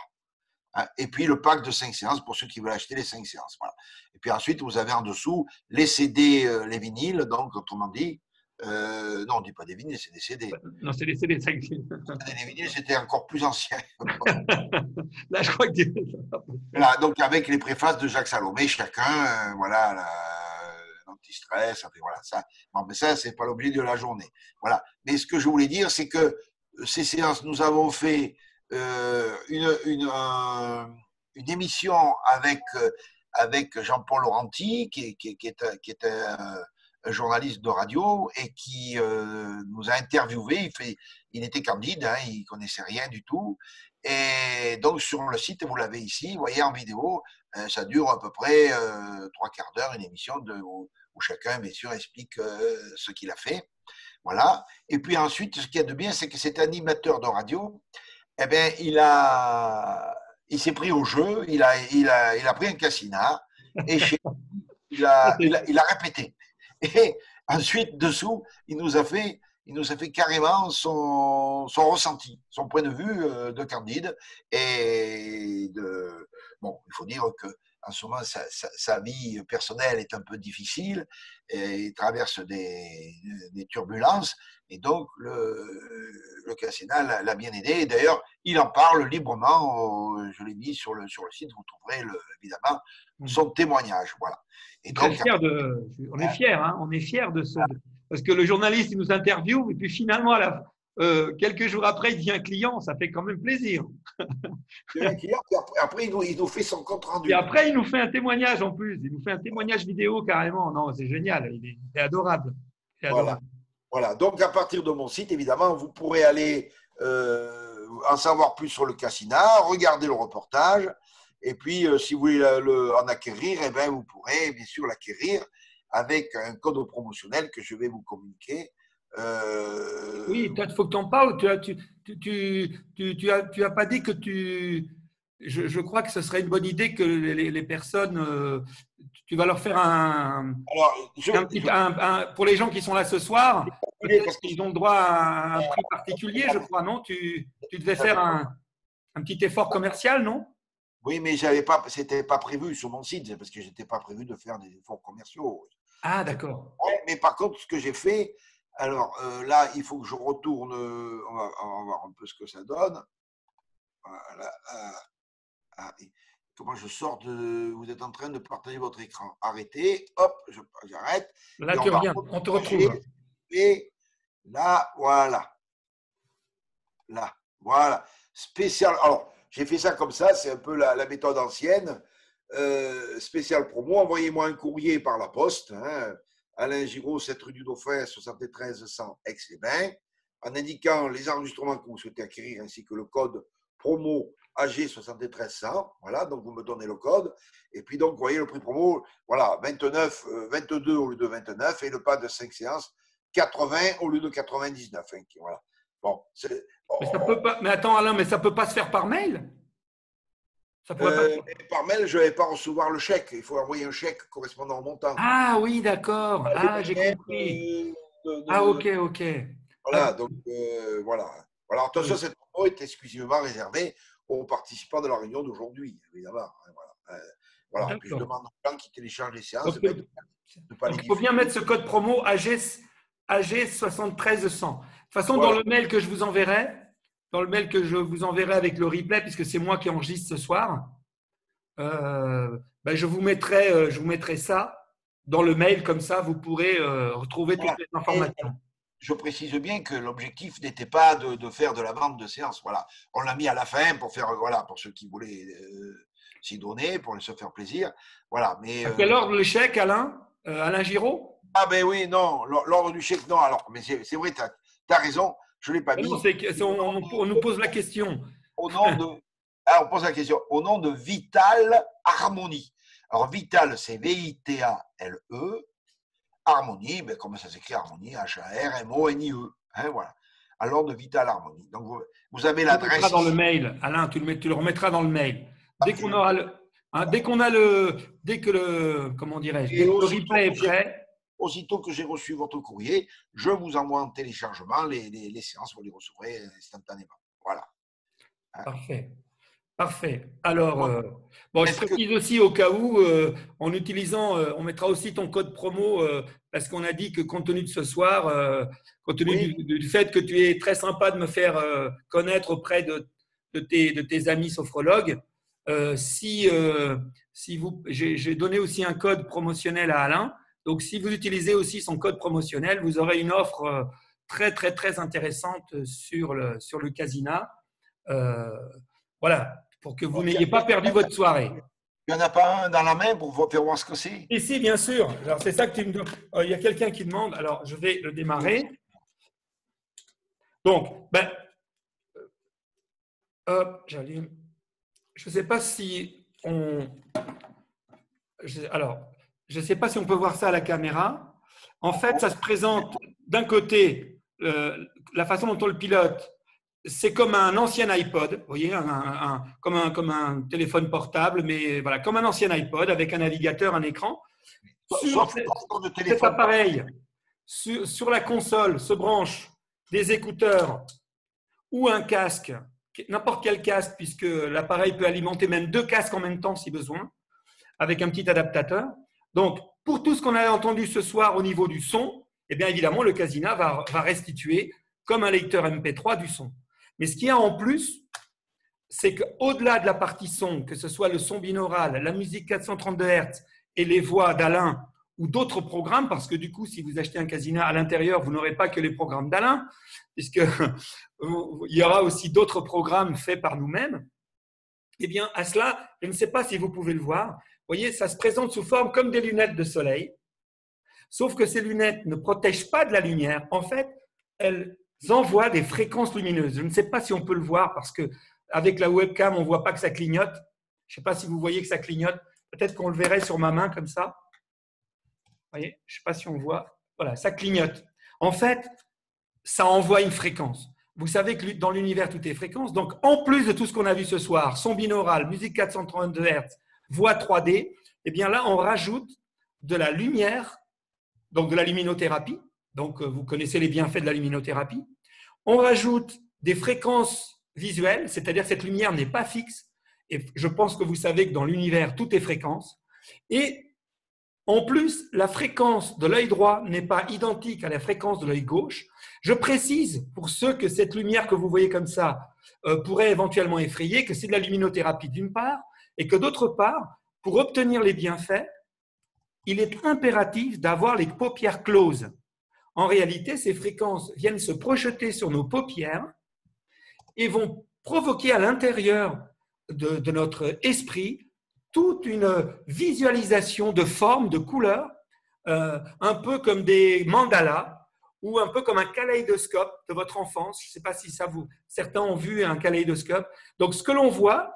Et puis le pack de 5 séances pour ceux qui veulent acheter les 5 séances. Voilà. Et puis ensuite, vous avez en dessous les CD, les vinyles, donc autrement dit, non, on ne dit pas des vinyles, c'est des CD.
Non, c'est des CD.
Les vinyles, c'était encore plus ancien.
Là, je crois que…
Voilà, donc avec les préfaces de Jacques Salomé, chacun, voilà, l'anti-stress, voilà, ça. Bon, mais ça, c'est pas l'objet de la journée. Voilà. Mais ce que je voulais dire, c'est que ces séances, nous avons fait une émission avec Jean-Paul Laurenti, qui est un journaliste de radio et qui nous a interviewés. Il était candide, hein, il connaissait rien du tout. Et donc sur le site, vous l'avez ici, vous voyez en vidéo, ça dure à peu près 3/4 d'heure, une émission où chacun, bien sûr, explique ce qu'il a fait. Voilà. Et puis ensuite, ce qu'il y a de bien, c'est que cet animateur de radio, eh bien, il s'est pris au jeu, il a pris un cassinat et il a répété. Et ensuite, dessous, il nous a fait carrément son ressenti, son point de vue de Candide. Et bon, il faut dire qu'en ce moment, sa vie personnelle est un peu difficile, et il traverse des turbulences. Et donc, le cassinat l'a bien aidé. Et d'ailleurs, il en parle librement. Je l'ai mis sur le site. Vous trouverez évidemment son témoignage. Voilà. Et donc,
on est fiers, hein, on est fiers de ça. Parce que le journaliste, il nous interviewe, et puis finalement, quelques jours après, il devient client. Ça fait quand même plaisir.
Après, il nous fait son compte rendu.
Et après, il nous fait un témoignage en plus. Il nous fait un témoignage vidéo carrément. Non, c'est génial. Il est adorable.
Voilà. Donc, à partir de mon site, évidemment, vous pourrez aller en savoir plus sur le cassinat, regarder le reportage. Et puis, si vous voulez en acquérir, eh bien, vous pourrez bien sûr l'acquérir avec un code promotionnel que je vais vous communiquer.
Oui, il faut que tu en parles. Tu as pas dit que je crois que ce serait une bonne idée que les personnes, tu vas leur faire pour les gens qui sont là ce soir, peut-être qu'ils ont le droit à un prix particulier, je crois, non? Tu devais faire un petit effort commercial, non?
Oui, mais c'était pas prévu sur mon site, parce que j'étais pas prévu de faire des efforts commerciaux.
Ah, d'accord.
Ouais, mais par contre, ce que j'ai fait, alors là, il faut que je retourne, on va voir un peu ce que ça donne. Voilà. Comment je sors de… Vous êtes en train de partager votre écran. Arrêtez, hop, j'arrête.
Là, tu reviens, on te retrouve.
Et là, voilà. Là, voilà. Spécial. Alors, j'ai fait ça comme ça, c'est un peu la méthode ancienne. Spécial promo, envoyez-moi un courrier par la poste. Hein, Alain Giraud, 7 rue du Dauphin, 73 100 Aix-les-Bains, en indiquant les enregistrements que vous souhaitez acquérir ainsi que le code promo AG 73 100. Voilà, donc vous me donnez le code. Et puis donc, vous voyez le prix promo, voilà, 22 au lieu de 29 et le pas de 5 séances, 80 au lieu de 99. Hein, voilà. Bon,
mais ça peut pas. Mais attends, Alain, mais ça peut pas se faire par mail? Ça pourrait pas…
Par mail, je ne vais pas recevoir le chèque. Il faut envoyer un chèque correspondant au montant.
Ah oui, d'accord. Ah, j'ai compris. Ah, ok.
Voilà, donc voilà. Alors, attention, cette promo est exclusivement réservée aux participants de la réunion d'aujourd'hui, évidemment. Voilà. Puis je demande aux gens qui téléchargent les séances de pas les
il faut bien mettre ce code promo AG 73 100. De toute façon, voilà. Dans le mail que je vous enverrai, avec le replay, puisque c'est moi qui enregistre ce soir, je vous mettrai ça dans le mail, comme ça vous pourrez retrouver toutes les informations.
Je précise bien que l'objectif n'était pas de faire de la vente de séances. Voilà. On l'a mis à la fin pour faire, pour ceux qui voulaient s'y donner, pour se faire plaisir. Voilà. Mais,
à quel ordre le chèque, Alain Giraud?
Ah ben oui, non, l'ordre du chèque, non. Alors, mais c'est vrai, tu as raison, je ne l'ai pas mis.
Non, on nous pose la question.
Au nom de Alors, on pose la question au nom de Vital Harmonie. Alors, Vital, c'est V-I-T-A-L-E. Harmonie, ben, comment ça s'écrit Harmonie? H-A-R-M-O-N-I-E. Hein, voilà. Alors, de Vital Harmonie. Donc, vous avez l'adresse.
Tu le mettras dans le mail, Alain, tu le remettras dans le mail. Dès qu'on aura dès que le, comment dirais-je, dès que le replay est prêt.
Aussitôt que j'ai reçu votre courrier, je vous envoie en téléchargement les séances, vous les recevrez instantanément. Voilà.
Parfait. Parfait. Alors, je précise aussi au cas où, en utilisant, on mettra aussi ton code promo, parce qu'on a dit que compte tenu de ce soir, compte tenu du fait que tu es très sympa de me faire connaître auprès de tes amis sophrologues, j'ai donné aussi un code promotionnel à Alain. Donc, si vous utilisez aussi son code promotionnel, vous aurez une offre très, très, très intéressante sur le Casina. Voilà, pour que vous n'ayez pas perdu votre soirée.
Il n'y en a pas un dans la main pour faire voir ce que c'est?
Et si, bien sûr. Alors, c'est ça que tu me demandes. Il y a quelqu'un qui demande. Alors, je vais le démarrer. Donc, j'allume. Je ne sais pas si on… Alors, je ne sais pas si on peut voir ça à la caméra. En fait, ça se présente d'un côté, la façon dont on le pilote, c'est comme un ancien iPod, vous voyez, comme un téléphone portable, mais voilà, comme un ancien iPod avec un navigateur, un écran. Sur cet appareil, sur la console, se branche des écouteurs ou un casque, n'importe quel casque, puisque l'appareil peut alimenter même 2 casques en même temps si besoin, avec un petit adaptateur. Donc, pour tout ce qu'on a entendu ce soir au niveau du son, eh bien évidemment, le Casina va restituer comme un lecteur MP3 du son. Mais ce qu'il y a en plus, c'est qu'au-delà de la partie son, que ce soit le son binaural, la musique 432 Hz et les voix d'Alain ou d'autres programmes, parce que du coup, si vous achetez un Casina à l'intérieur, vous n'aurez pas que les programmes d'Alain, puisqu'il y aura aussi d'autres programmes faits par nous-mêmes. Eh bien, à cela, je ne sais pas si vous pouvez le voir, vous voyez, ça se présente sous forme comme des lunettes de soleil, sauf que ces lunettes ne protègent pas de la lumière. En fait, elles envoient des fréquences lumineuses. Je ne sais pas si on peut le voir parce qu'avec la webcam, on ne voit pas que ça clignote. Je ne sais pas si vous voyez que ça clignote. Peut-être qu'on le verrait sur ma main comme ça. Vous voyez, je ne sais pas si on voit. Voilà, ça clignote. En fait, ça envoie une fréquence. Vous savez que dans l'univers, tout est fréquence. Donc, en plus de tout ce qu'on a vu ce soir, son binaural, musique 432 Hz, voix 3D, eh bien là, on rajoute de la lumière, donc de la luminothérapie. Donc, vous connaissez les bienfaits de la luminothérapie. On rajoute des fréquences visuelles, c'est-à-dire que cette lumière n'est pas fixe. Et je pense que vous savez que dans l'univers, tout est fréquence. Et en plus, la fréquence de l'œil droit n'est pas identique à la fréquence de l'œil gauche. Je précise, pour ceux que cette lumière que vous voyez comme ça pourrait éventuellement effrayer, que c'est de la luminothérapie d'une part, et que d'autre part, pour obtenir les bienfaits, il est impératif d'avoir les paupières closes. En réalité, ces fréquences viennent se projeter sur nos paupières et vont provoquer à l'intérieur de notre esprit toute une visualisation de formes, de couleurs, un peu comme des mandalas ou un peu comme un kaléidoscope de votre enfance. Je ne sais pas si certains ont vu un kaléidoscope. Donc, ce que l'on voit,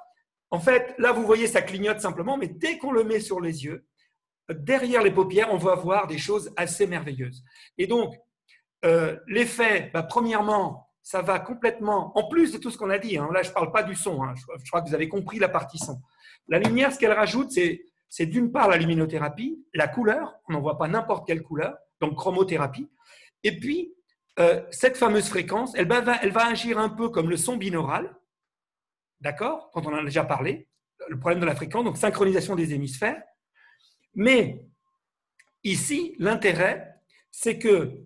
en fait, là, vous voyez, ça clignote simplement, mais dès qu'on le met sur les yeux, derrière les paupières, on va voir des choses assez merveilleuses. Et donc, l'effet, premièrement, ça va complètement, en plus de tout ce qu'on a dit, hein, là je ne parle pas du son, hein, je crois que vous avez compris la partie son. La lumière, ce qu'elle rajoute, c'est d'une part la luminothérapie, la couleur, on n'en voit pas n'importe quelle couleur, donc chromothérapie, et puis cette fameuse fréquence, elle va agir un peu comme le son binaural, d'accord, quand on en a déjà parlé, le problème de la fréquence, donc synchronisation des hémisphères. Mais ici, l'intérêt, c'est que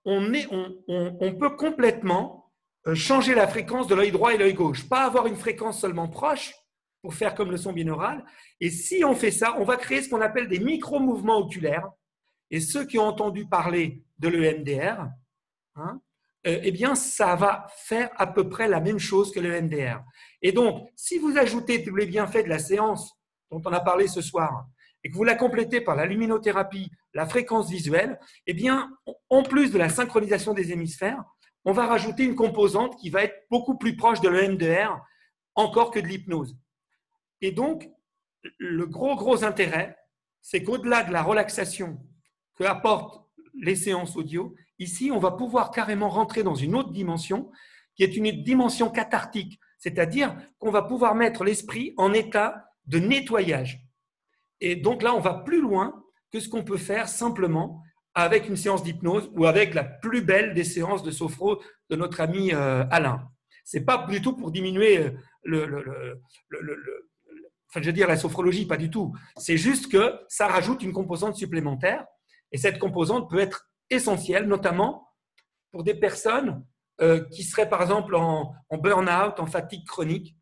on peut complètement changer la fréquence de l'œil droit et l'œil gauche, pas avoir une fréquence seulement proche pour faire comme le son binaural. Et si on fait ça, on va créer ce qu'on appelle des micro-mouvements oculaires. Et ceux qui ont entendu parler de l'EMDR, hein, eh bien, ça va faire à peu près la même chose que l'EMDR. Et donc, si vous ajoutez tous les bienfaits de la séance dont on a parlé ce soir, et que vous la complétez par la luminothérapie, la fréquence visuelle, eh bien, en plus de la synchronisation des hémisphères, on va rajouter une composante qui va être beaucoup plus proche de l'EMDR encore que de l'hypnose. Et donc, le gros intérêt, c'est qu'au-delà de la relaxation que apportent les séances audio, ici, on va pouvoir carrément rentrer dans une autre dimension qui est une dimension cathartique, c'est-à-dire qu'on va pouvoir mettre l'esprit en état de nettoyage. Et donc là, on va plus loin que ce qu'on peut faire simplement avec une séance d'hypnose ou avec la plus belle des séances de sophro de notre ami Alain. Ce n'est pas du tout pour diminuer la sophrologie, pas du tout. C'est juste que ça rajoute une composante supplémentaire et cette composante peut être essentielle, notamment pour des personnes qui seraient par exemple en burn-out, en fatigue chronique.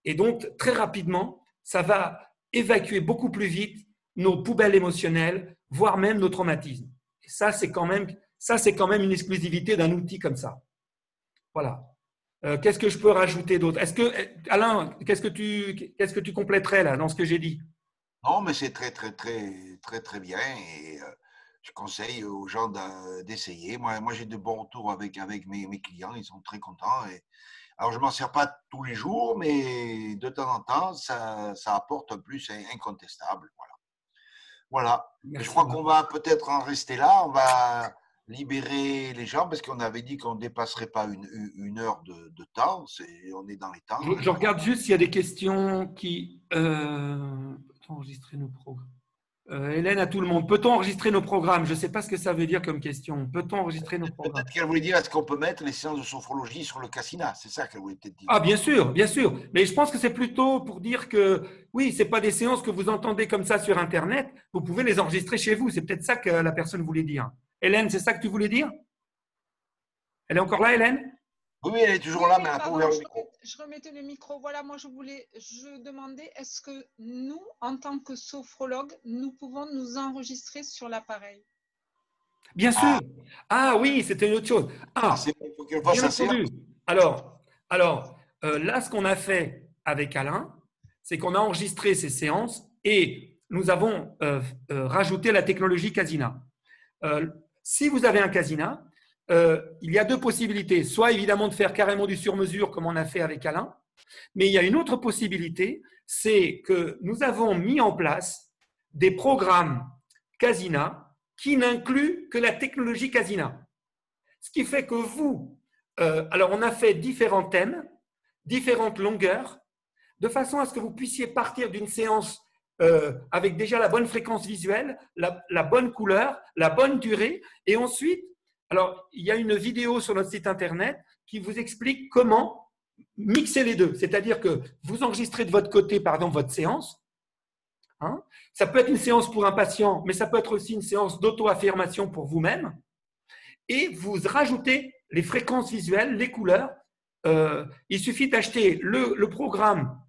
Et donc, très rapidement, ça va évacuer beaucoup plus vite nos poubelles émotionnelles, voire même nos traumatismes. Et ça, c'est quand même une exclusivité d'un outil comme ça. Voilà. Qu'est-ce que je peux rajouter d'autre? Alain, qu'est-ce que tu compléterais là dans ce que j'ai dit?
Non, mais c'est très bien. Et je conseille aux gens d'essayer. Moi, j'ai de bons retours avec mes clients. Ils sont très contents. Alors, je ne m'en sers pas tous les jours, mais de temps en temps, ça apporte un plus incontestable. Voilà.
Merci.
Je crois qu'on va peut-être en rester là. On va libérer les gens parce qu'on avait dit qu'on ne dépasserait pas une heure de temps. On est dans les temps.
Je regarde juste s'il y a des questions qui… Peut-on enregistrer nos programmes? Hélène, à tout le monde. Peut-on enregistrer nos programmes? Je ne sais pas ce que ça veut dire comme question. Peut-on enregistrer nos programmes?
Peut-être qu'elle voulait dire, est-ce qu'on peut mettre les séances de sophrologie sur le Cassina? C'est ça qu'elle voulait peut-être dire.
Ah, bien sûr, bien sûr. Mais je pense que c'est plutôt pour dire que, oui, ce n'est pas des séances que vous entendez comme ça sur Internet. Vous pouvez les enregistrer chez vous. C'est peut-être ça que la personne voulait dire. Hélène, c'est ça que tu voulais dire? Elle est encore là, Hélène?
Oui, elle est toujours là, mais elle n'a pas ouvert le micro.
Je remettais le micro. Voilà, moi, je demandais, est-ce que nous, en tant que sophrologues, nous pouvons nous enregistrer sur l'appareil?
Bien sûr. Ah oui, c'était une autre chose.
Il faut qu'elle fasse
bien
ça.
entendu. Alors là, ce qu'on a fait avec Alain, c'est qu'on a enregistré ces séances et nous avons rajouté la technologie Casina. Si vous avez un Casina, il y a deux possibilités. Soit évidemment de faire carrément du sur-mesure comme on a fait avec Alain, mais il y a une autre possibilité, c'est que nous avons mis en place des programmes Casina qui n'incluent que la technologie Casina. Ce qui fait que vous, alors on a fait différents thèmes, différentes longueurs, de façon à ce que vous puissiez partir d'une séance avec déjà la bonne fréquence visuelle, la bonne couleur, la bonne durée, et ensuite, alors il y a une vidéo sur notre site internet qui vous explique comment mixer les deux. C'est-à-dire que vous enregistrez de votre côté, par exemple, votre séance. Ça peut être une séance pour un patient, mais ça peut être aussi une séance d'auto-affirmation pour vous-même. Et vous rajoutez les fréquences visuelles, les couleurs. Il suffit d'acheter le programme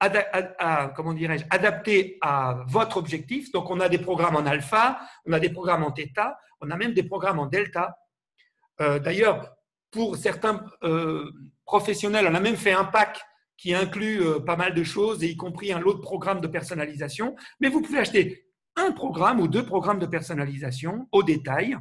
adapté à votre objectif. Donc, on a des programmes en alpha, on a des programmes en theta, on a même des programmes en delta. D'ailleurs, pour certains professionnels, on a même fait un pack qui inclut pas mal de choses, et y compris un lot de programmes de personnalisation. Mais vous pouvez acheter un programme ou deux programmes de personnalisation au détail,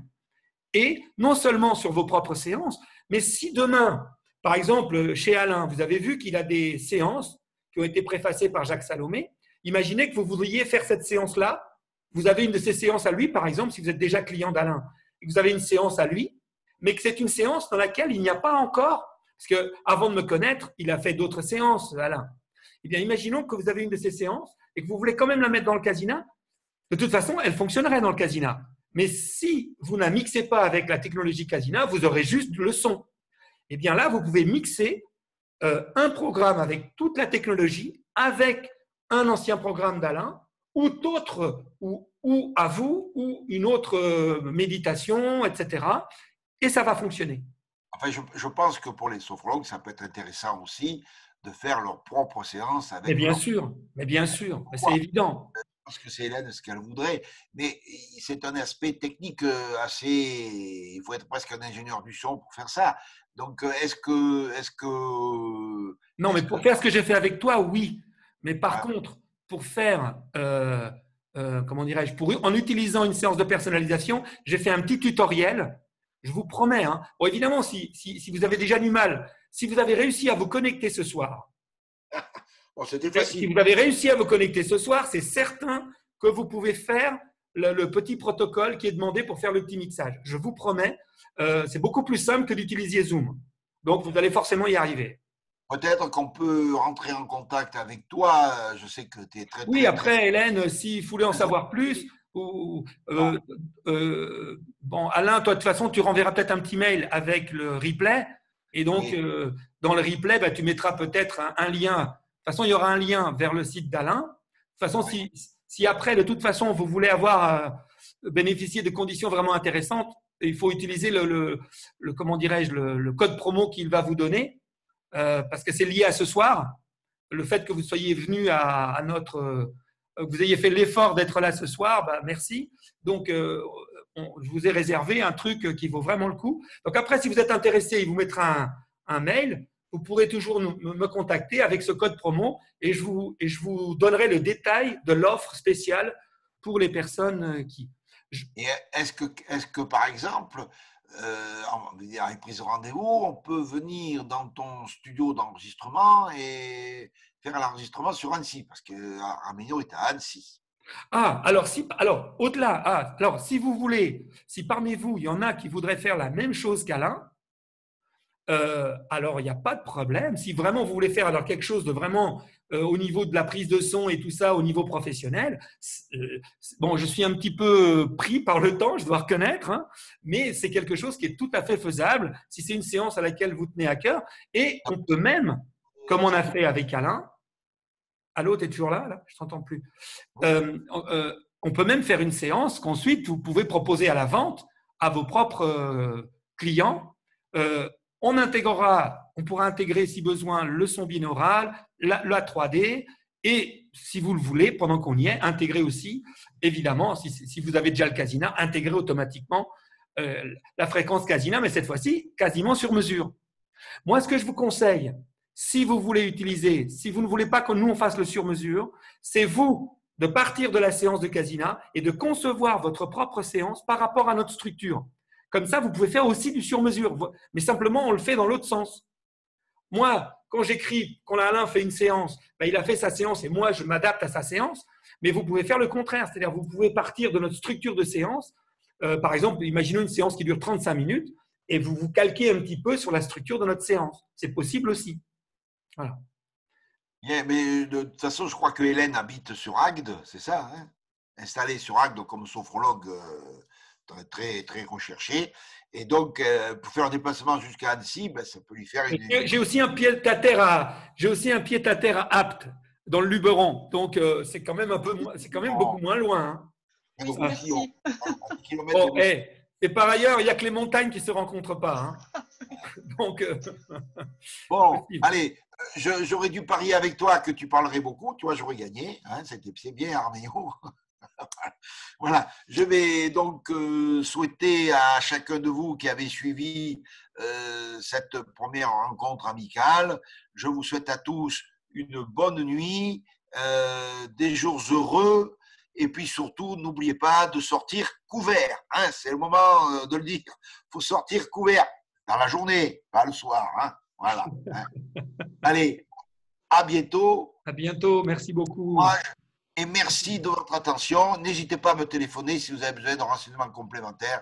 et non seulement sur vos propres séances, mais si demain, par exemple, chez Alain, vous avez vu qu'il a des séances qui ont été préfacées par Jacques Salomé, imaginez que vous voudriez faire cette séance-là. Vous avez une de ces séances à lui, par exemple, si vous êtes déjà client d'Alain, et que vous avez une séance à lui, mais que c'est une séance dans laquelle il n'y a pas encore, parce qu'avant de me connaître, il a fait d'autres séances, Alain. Eh bien, imaginons que vous avez une de ces séances et que vous voulez quand même la mettre dans le Casina. De toute façon, elle fonctionnerait dans le Casina. Mais si vous ne la mixez pas avec la technologie Casina, vous aurez juste le son. Eh bien là, vous pouvez mixer un programme avec toute la technologie, avec un ancien programme d'Alain, ou d'autres, ou à vous, ou une autre méditation, etc. Et ça va fonctionner.
Enfin, je pense que pour les sophrologues, ça peut être intéressant aussi de faire leur propre séance avec…
Mais bien sûr, c'est évident.
Parce que c'est Hélène ce qu'elle voudrait, mais c'est un aspect technique assez… Il faut être presque un ingénieur du son pour faire ça. Donc, est-ce que…
Non, mais pour faire ce que j'ai fait avec toi, oui. Mais par contre, pour faire… comment dirais-je, en utilisant une séance de personnalisation, j'ai fait un petit tutoriel. Je vous promets. Bon, évidemment, si vous avez déjà du mal, si vous avez réussi à vous connecter ce soir
Bon, c'était
Si
facile.
vous avez réussi à vous connecter ce soir, c'est certain que vous pouvez faire le petit protocole qui est demandé pour faire le petit mixage. Je vous promets, c'est beaucoup plus simple que d'utiliser Zoom. Donc, vous allez forcément y arriver.
Peut-être qu'on peut rentrer en contact avec toi. Je sais que tu es très,
Oui,
très,
après, Hélène, s'il voulait en savoir plus, ou, bon, Alain, toi, de toute façon, tu renverras peut-être un petit mail avec le replay. Et donc,
Oui.
dans le replay, bah, tu mettras peut-être un lien. De toute façon, il y aura un lien vers le site d'Alain. De toute façon,
Oui.
si après, de toute façon, vous voulez avoir bénéficier de conditions vraiment intéressantes, il faut utiliser comment dirais-je, le code promo qu'il va vous donner, parce que c'est lié à ce soir. Le fait que vous soyez venu à notre, que vous ayez fait l'effort d'être là ce soir, bah, merci. Donc, je vous ai réservé un truc qui vaut vraiment le coup. Donc après, si vous êtes intéressé, il vous mettra un mail. Vous pourrez toujours me contacter avec ce code promo et je vous donnerai le détail de l'offre spéciale pour les personnes qui…
Et est-ce que, par exemple, avec prise de rendez-vous, on peut venir dans ton studio d'enregistrement et faire l'enregistrement sur Annecy? Parce qu'Arménio est à Annecy.
Ah, alors au-delà, alors si vous voulez, si parmi vous, il y en a qui voudraient faire la même chose qu'Alain, alors il n'y a pas de problème. Si vraiment vous voulez faire alors quelque chose de vraiment au niveau de la prise de son et tout ça, au niveau professionnel, bon, je suis un petit peu pris par le temps, je dois reconnaître, hein, mais c'est quelque chose qui est tout à fait faisable si c'est une séance à laquelle vous tenez à cœur. Et on peut même, comme on a fait avec Alain, allô, tu es toujours là, je ne t'entends plus. On peut même faire une séance qu'ensuite vous pouvez proposer à la vente à vos propres clients. On pourra intégrer si besoin le son binaural, la 3D et si vous le voulez, pendant qu'on y est, intégrer aussi, évidemment, si vous avez déjà le Casina, intégrer automatiquement la fréquence Casina, mais cette fois-ci, quasiment sur mesure. Moi, ce que je vous conseille, si vous voulez utiliser, si vous ne voulez pas que nous on fasse le sur-mesure, c'est vous de partir de la séance de Casina et de concevoir votre propre séance par rapport à notre structure. Comme ça, vous pouvez faire aussi du sur-mesure, mais simplement on le fait dans l'autre sens. Moi, quand j'écris, quand Alain fait une séance, ben, il a fait sa séance et moi je m'adapte à sa séance, mais vous pouvez faire le contraire, c'est-à-dire vous pouvez partir de notre structure de séance. Par exemple, imaginons une séance qui dure 35 minutes et vous vous calquez un petit peu sur la structure de notre séance. C'est possible aussi. Voilà.
Yeah, mais de toute façon, je crois que Hélène habite sur Agde, c'est ça, hein? Installée sur Agde comme sophrologue très, très recherché. Et donc, pour faire un déplacement jusqu'à Annecy, ben, ça peut lui faire une…
J'ai aussi un pied-à-terre à Apt, dans le Luberon. Donc, c'est quand même beaucoup moins loin. Hein.
Donc,
Merci.
aussi, on kilomètres
Oh, hey, et par ailleurs, il n'y a que les montagnes qui ne se rencontrent pas. Hein. Donc,
bon, allez, j'aurais dû parier avec toi que tu parlerais beaucoup. Tu vois, j'aurais gagné. Hein, c'est bien, Arméo. Voilà, je vais donc souhaiter à chacun de vous qui avez suivi cette première rencontre amicale, je vous souhaite à tous une bonne nuit, des jours heureux, et puis surtout, n'oubliez pas de sortir couvert. Hein, c'est le moment de le dire. Il faut sortir couvert dans la journée, pas le soir. Hein, voilà. Hein. Allez, à bientôt.
À bientôt, merci beaucoup.
Et merci de votre attention. N'hésitez pas à me téléphoner si vous avez besoin de renseignements complémentaires.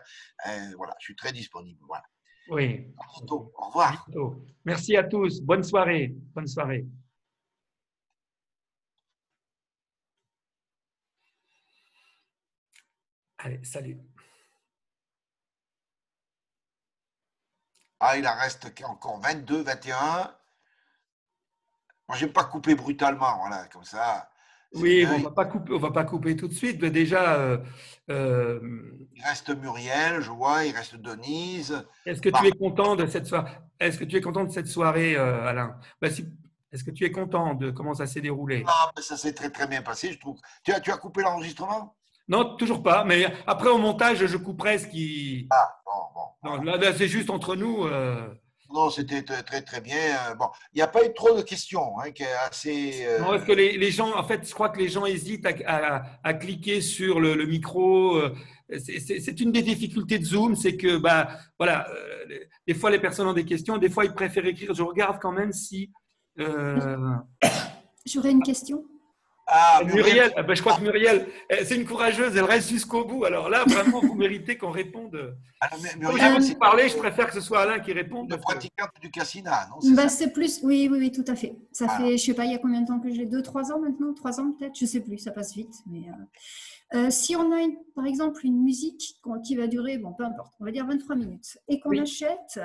Voilà, je suis très disponible. Voilà.
Oui.
À bientôt. Au revoir.
Bientôt. Merci à tous. Bonne soirée. Bonne soirée. Allez, salut.
Ah, il en reste encore 22, 21. Moi, je n'aime pas couper brutalement. Voilà, comme ça.
Oui, on ne va pas couper tout de suite. Mais déjà,
il reste Muriel, je vois, il reste Denise.
Est-ce que tu es content de cette soirée? Est-ce que tu es content de cette soirée, Alain? Est-ce que tu es content de comment ça s'est déroulé?
Ah, ça s'est très très bien passé, je trouve. Tu as coupé l'enregistrement?
Non, toujours pas. Mais après, au montage, je couperai ce qui…
Ah, bon.
Non, là c'est juste entre nous.
Non, c'était très, très, très bien. Bon, il n'y a pas eu trop de questions, hein, qui est assez…
Non, parce que les gens, en fait, je crois que les gens hésitent à cliquer sur le micro. C'est une des difficultés de Zoom, c'est que, bah, voilà, des fois, les personnes ont des questions, des fois, ils préfèrent écrire. Je regarde quand même si…
J'aurais une question.
Ah,
Muriel, ben, je crois que Muriel, c'est une courageuse, elle reste jusqu'au bout. Alors là, vraiment, vous méritez qu'on réponde. Comme j'ai
Muriel,
beaucoup
c'est
parlé, je préfère que ce soit Alain qui réponde.
une
Parce que…
pratiquante du Cassina, non? C'est
Bah,
ça?
c'est plus, oui, oui, oui, tout à fait. Ça
Voilà.
fait, je sais pas, il y a combien de temps que j'ai 2, 3 ans maintenant, 3 ans peut-être, je sais plus, ça passe vite. Mais si on a par exemple une musique qui va durer, bon, peu importe, on va dire 23 minutes, et qu'on
Oui.
achète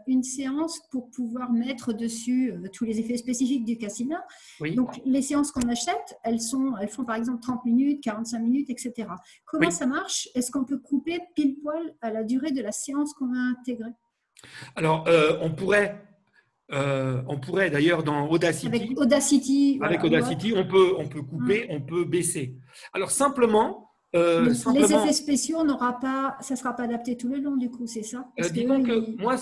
une séance pour pouvoir mettre dessus tous les effets spécifiques du Cassina.
Oui.
Donc les séances qu'on achète, elles font par exemple 30 minutes, 45 minutes, etc. Comment
Oui.
ça marche? Est-ce qu'on peut couper pile poil à la durée de la séance qu'on a intégrée?
Alors, on pourrait d'ailleurs dans Audacity.
Avec Audacity,
Avec
voilà,
Audacity, on peut couper, on peut baisser. Alors simplement,
les effets spéciaux, ça ne sera pas adapté tout le long du coup, c'est ça?
disons que moi,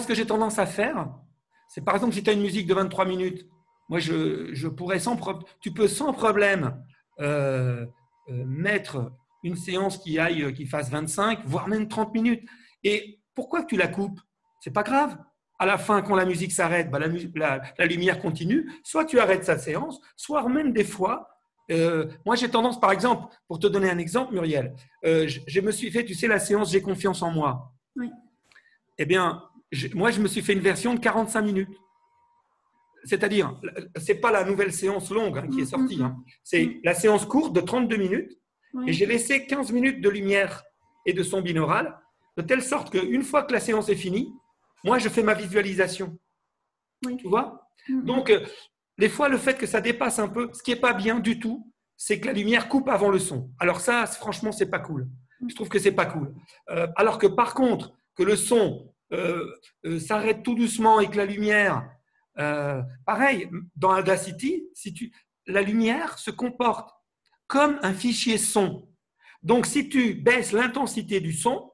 ce que j'ai tendance à faire, c'est par exemple si tu as une musique de 23 minutes, moi je pourrais tu peux sans problème mettre une séance qui fasse 25, voire même 30 minutes. Et pourquoi tu la coupes? C'est pas grave. À la fin, quand la musique s'arrête, bah, la lumière continue. Soit tu arrêtes sa séance, soit même des fois, moi j'ai tendance, par exemple, pour te donner un exemple, Muriel, je me suis fait, tu sais, la séance J'ai confiance en moi.
Oui.
Eh bien, moi je me suis fait une version de 45 minutes. C'est-à-dire, ce n'est pas la nouvelle séance longue qui est sortie, c'est la séance courte de 32 minutes, et j'ai laissé 15 minutes de lumière et de son binaural, de telle sorte qu'une fois que la séance est finie, moi je fais ma visualisation.
Oui.
Tu vois? Donc, des fois, le fait que ça dépasse un peu, ce qui n'est pas bien du tout, c'est que la lumière coupe avant le son. Alors ça, franchement, c'est pas cool. Je trouve que c'est pas cool. Alors que par contre, que le son s'arrête tout doucement et que la lumière… pareil, dans Audacity, la lumière se comporte comme un fichier son. Donc, si tu baisses l'intensité du son,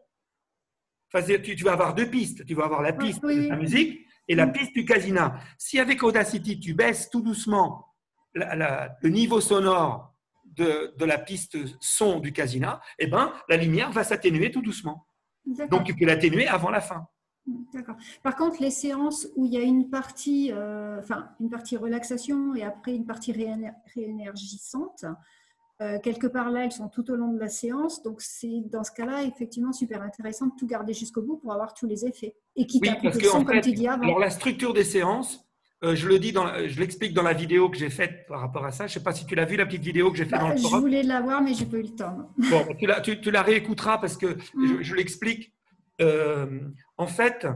tu vas avoir deux pistes. Tu vas avoir la piste de ta musique et la piste du Cassina. Si avec Audacity, tu baisses tout doucement le niveau sonore de la piste son du Cassina, eh ben, la lumière va s'atténuer tout doucement. Donc, tu peux l'atténuer avant la fin.
D'accord. Par contre, les séances où il y a une partie relaxation et après une partie réénergisante, quelque part là, elles sont tout au long de la séance. Donc, c'est dans ce cas-là, effectivement, super intéressant de tout garder jusqu'au bout pour avoir tous les effets. Et quitte à couper le son, comme tu dis avant.
Alors, la structure des séances, je l'explique dans la vidéo que j'ai faite par rapport à ça. Je ne sais pas si tu l'as vu, la petite vidéo que j'ai faite dans le forum.
Je voulais la voir, mais je n'ai pas eu le temps.
Bon, tu la réécouteras parce que je l'explique. En fait,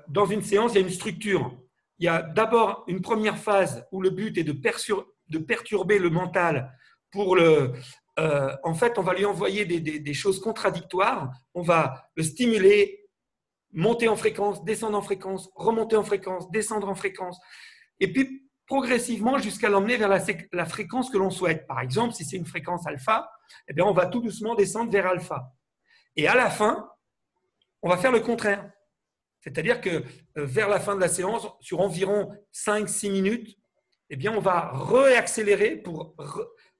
dans une séance, il y a une structure. Il y a d'abord une première phase où le but est de perturber le mental pour en fait, on va lui envoyer des choses contradictoires. On va le stimuler, monter en fréquence, descendre en fréquence, remonter en fréquence, descendre en fréquence. Et puis, progressivement, jusqu'à l'emmener vers la fréquence que l'on souhaite. Par exemple, si c'est une fréquence alpha, eh bien, on va tout doucement descendre vers alpha. Et à la fin, on va faire le contraire. C'est-à-dire que vers la fin de la séance, sur environ 5-6 minutes, eh bien, on va réaccélérer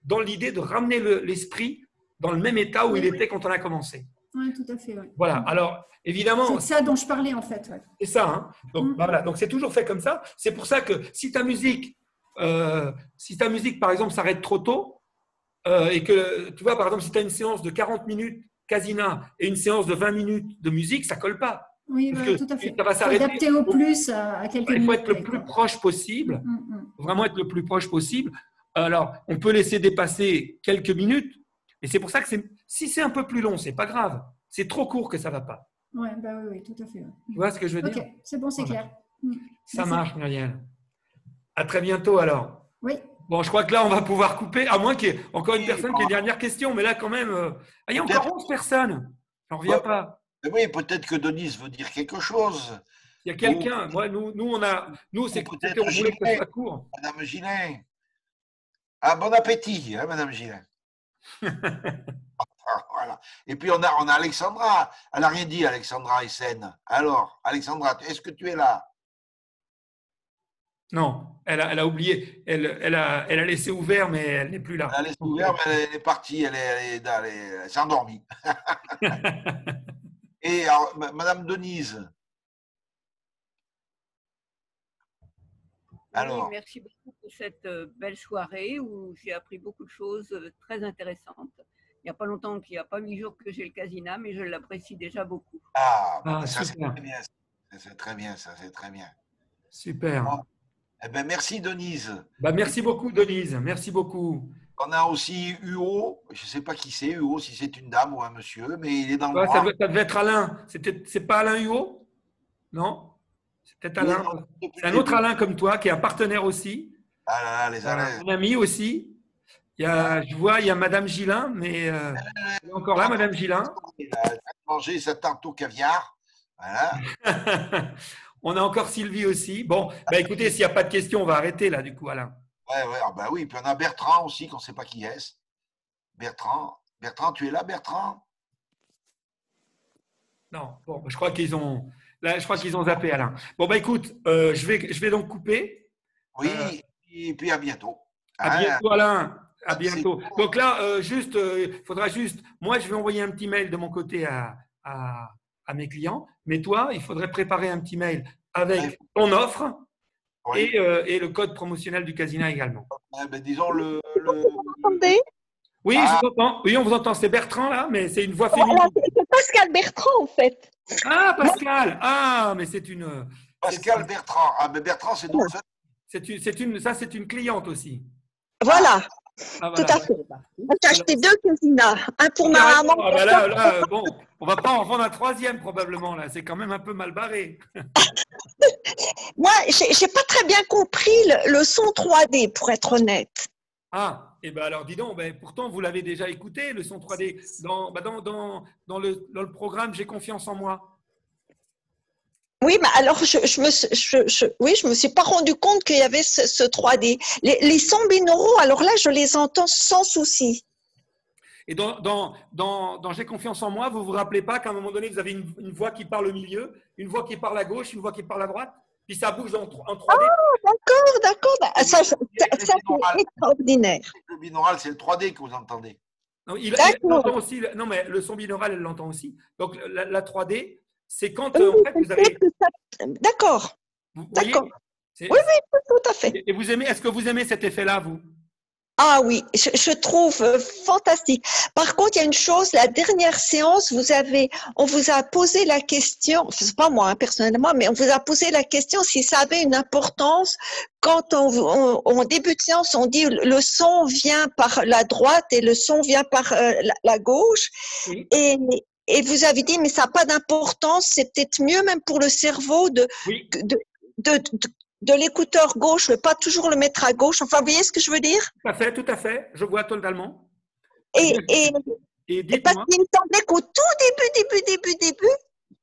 dans l'idée de ramener l'esprit dans le même état où il était quand on a commencé.
Oui, tout à fait. Ouais.
Voilà. Alors, évidemment…
C'est ça dont je parlais, en fait. Ouais.
C'est ça. Donc, voilà. Donc, c'est toujours fait comme ça. C'est pour ça que si ta musique, par exemple, s'arrête trop tôt, et que, tu vois, par exemple, si tu as une séance de 40 minutes Cassina et une séance de 20 minutes de musique, ça ne colle pas.
Oui, tout à fait.
Ça va s'arrêter.
Adapter au plus à quelques minutes.
Il faut être le plus proche possible. Vraiment être le plus proche possible. Alors, on peut laisser dépasser quelques minutes, mais c'est pour ça que si c'est un peu plus long, c'est pas grave. C'est trop court que ça va pas.
Oui, tout à fait. Ouais.
Tu vois ce que je veux dire?
Ok, c'est bon, c'est clair.
Ça marche, Muriel. À très bientôt alors.
Oui.
Bon, je crois que là, on va pouvoir couper, à moins qu'il y ait encore une personne qui ait une dernière question. Mais là, quand même, il y a encore 11 personnes. J'en reviens pas.
Oui, peut-être que Denise veut dire quelque chose.
Il y a quelqu'un. Moi, nous, c'est peut-être on voulait que ça soit court.
Madame Gillin. Ah, bon appétit, hein, Madame Gillin. Voilà. Et puis, on a Alexandra. Elle n'a rien dit, Alexandra Essen. Alors, Alexandra, est-ce que tu es là?
Non, elle a oublié. Elle a laissé ouvert, mais elle n'est plus là.
Elle a laissé ouvert, mais elle est partie. Elle s'est endormie. Et alors, Madame Denise. Alors,
merci beaucoup pour cette belle soirée où j'ai appris beaucoup de choses très intéressantes. Il n'y a pas longtemps, il n'y a pas 8 jours que j'ai le Casina, mais je l'apprécie déjà beaucoup.
ça c'est
super.
très bien. C'est très bien, ça c'est très bien.
Super.
Bon, eh ben, merci Denise.
Bah, merci beaucoup, Denise. Merci beaucoup.
On a aussi Hugo, je ne sais pas qui c'est, Hugo, si c'est une dame ou un monsieur, mais il est dans le
Ouais,
noir.
ça devait être Alain. C'est pas Alain Huot? Non? C'est peut-être
Il est
Alain.
dans le- depuis
C'est un
le
autre
début.
Alain comme toi, qui est un partenaire aussi.
Ah là là, les Alains.
Un ami aussi. Je vois, il y a Madame Gillin, mais elle est encore là, Madame Gillin.
Il a mangé sa tarte au caviar. Voilà.
On a encore Sylvie aussi. Bon, bah écoutez, s'il n'y a pas de questions, on va arrêter là, du coup, Alain.
Ouais, ah bah oui. Puis on a Bertrand aussi, qu'on ne sait pas qui est. Bertrand, tu es là, Bertrand?
Non, bon, je crois qu'ils ont, là, je crois qu'ils ont zappé, Alain. Bon, bah écoute, je vais donc couper.
Oui, et puis à bientôt.
À
Hein?
bientôt, Alain. À
C'est
bientôt.
bon.
Donc là, il faudra juste, moi, je vais envoyer un petit mail de mon côté à mes clients, mais toi, il faudrait préparer un petit mail avec ton offre
Oui.
et le code promotionnel du Casina également.
Ben, disons
Attendez.
Oui, je vous entends. Oui, on vous entend. C'est Bertrand là, mais c'est une voix féminine.
Voilà, c'est Pascal Bertrand, en fait.
Ah, Pascal. Ah, mais c'est une.
Pascal Bertrand. Ah, mais Bertrand, c'est donc ça.
C'est une cliente aussi.
Voilà,
Ah,
tout
voilà.
à fait. J'ai acheté 2 Casina. Un pour ma
Ah,
maman.
bah là, bon, on va pas en vendre un troisième probablement là. C'est quand même un peu mal barré.
Moi, j'ai pas très bien compris le son 3D, pour être honnête.
Ah, et ben alors dis donc, pourtant vous l'avez déjà écouté, le son 3D, dans le programme J'ai confiance en moi.
Oui, mais alors je me suis pas rendu compte qu'il y avait ce 3D. Les sons binauraux, alors là, je les entends sans souci.
Et dans J'ai confiance en moi, vous vous rappelez pas qu'à un moment donné, vous avez une voix qui parle au milieu, une voix qui parle à gauche, une voix qui parle à droite, puis ça bouge en 3D.
D'accord. Ça c'est extraordinaire.
Le binaural, c'est le 3D que vous entendez.
Non, il
D'accord.
entend aussi, non, mais le son binaural, elle l'entend aussi. Donc la 3D, c'est quand en fait, vous avez.
D'accord.
Vous voyez,
D'accord. Oui, tout à fait.
Et est-ce que vous aimez cet effet-là, vous?
Ah oui, je trouve fantastique. Par contre, il y a une chose, la dernière séance, on vous a posé la question, c'est pas moi personnellement, mais on vous a posé la question si ça avait une importance quand on début de séance, on dit le son vient par la droite et le son vient par la gauche.
Oui.
Et vous avez dit, mais ça n'a pas d'importance, c'est peut-être mieux même pour le cerveau
Oui.
de l'écouteur gauche, ne pas toujours le mettre à gauche. Enfin, vous voyez ce que je veux dire?
Tout à fait. Je vois totalement.
Et parce
dites-moi.
qu'il me semblait qu'au tout début,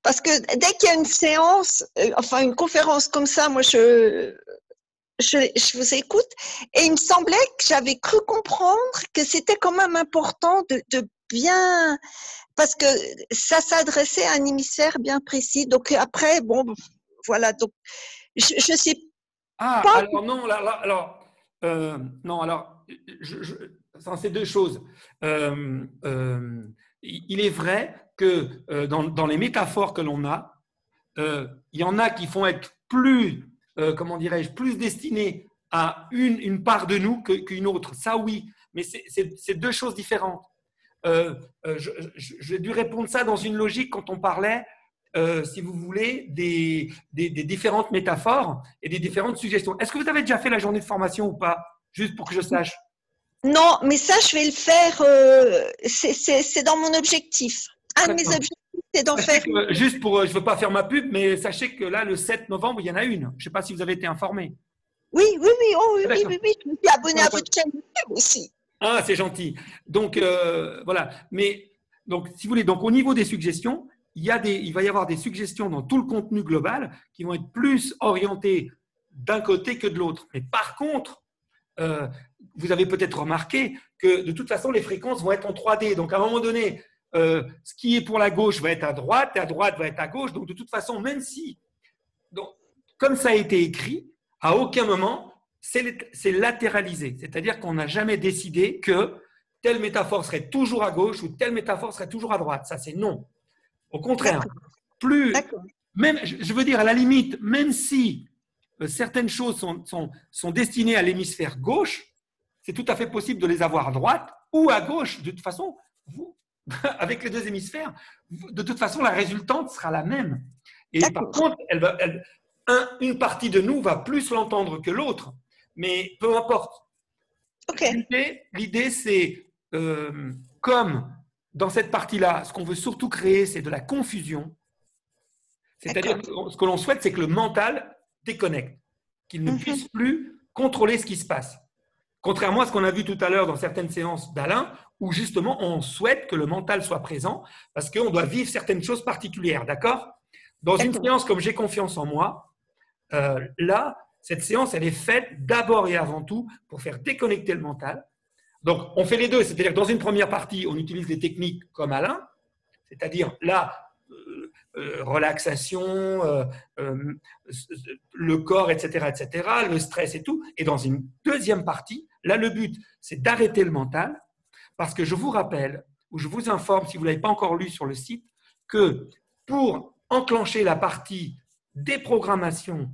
parce que dès qu'il y a une séance, enfin une conférence comme ça, moi je vous écoute, et il me semblait que j'avais cru comprendre que c'était quand même important de bien, parce que ça s'adressait à un hémisphère bien précis. Donc après, bon, voilà, donc je sais
Ah,
pas.
alors non, non, alors, c'est deux choses. Il est vrai que dans les métaphores que l'on a, il y en a qui font être plus, comment dirais-je, plus destinées à une part de nous qu'une autre. Ça, oui, mais c'est deux choses différentes. J'ai dû répondre ça dans une logique quand on parlait, si vous voulez, des différentes métaphores et des différentes suggestions. Est-ce que vous avez déjà fait la journée de formation ou pas? Juste pour que je sache.
Non, mais ça, je vais le faire. C'est dans mon objectif. Un de mes objectifs, c'est d'en faire.
Juste pour, je ne veux pas faire ma pub, mais sachez que là, le 7 novembre, il y en a une. Je ne sais pas si vous avez été informé.
Oui, oui. Je me suis abonnée à votre chaîne YouTube aussi.
Ah, c'est gentil. Donc, voilà. Mais, donc, si vous voulez, donc, au niveau des suggestions, il va y avoir des suggestions dans tout le contenu global qui vont être plus orientées d'un côté que de l'autre. Mais par contre, vous avez peut-être remarqué que de toute façon, les fréquences vont être en 3D. Donc, à un moment donné, ce qui est pour la gauche va être à droite et à droite va être à gauche. Donc, de toute façon, même si, donc, comme ça a été écrit, à aucun moment, c'est latéralisé. C'est-à-dire qu'on n'a jamais décidé que telle métaphore serait toujours à gauche ou telle métaphore serait toujours à droite. Ça, c'est non. Au contraire, même, je veux dire, à la limite, même si certaines choses sont destinées à l'hémisphère gauche, c'est tout à fait possible de les avoir à droite ou à gauche. De toute façon, avec les deux hémisphères, de toute façon, la résultante sera la même. Et par contre, une partie de nous va plus l'entendre que l'autre, mais peu importe.
Okay.
L'idée, c'est comme dans cette partie-là, ce qu'on veut surtout créer, c'est de la confusion. C'est-à-dire que ce que l'on souhaite, c'est que le mental déconnecte, qu'il ne puisse plus contrôler ce qui se passe. Contrairement à ce qu'on a vu tout à l'heure dans certaines séances d'Alain, où justement on souhaite que le mental soit présent parce qu'on doit vivre certaines choses particulières, d'accord? Dans une séance comme J'ai confiance en moi, là, cette séance, elle est faite d'abord et avant tout pour faire déconnecter le mental. Donc, on fait les deux, c'est-à-dire que dans une première partie, on utilise des techniques comme Alain, c'est-à-dire là, relaxation, le corps, etc., le stress et tout. Et dans une deuxième partie, là, le but, c'est d'arrêter le mental, parce que je vous rappelle, ou je vous informe, si vous ne l'avez pas encore lu sur le site, que pour enclencher la partie déprogrammation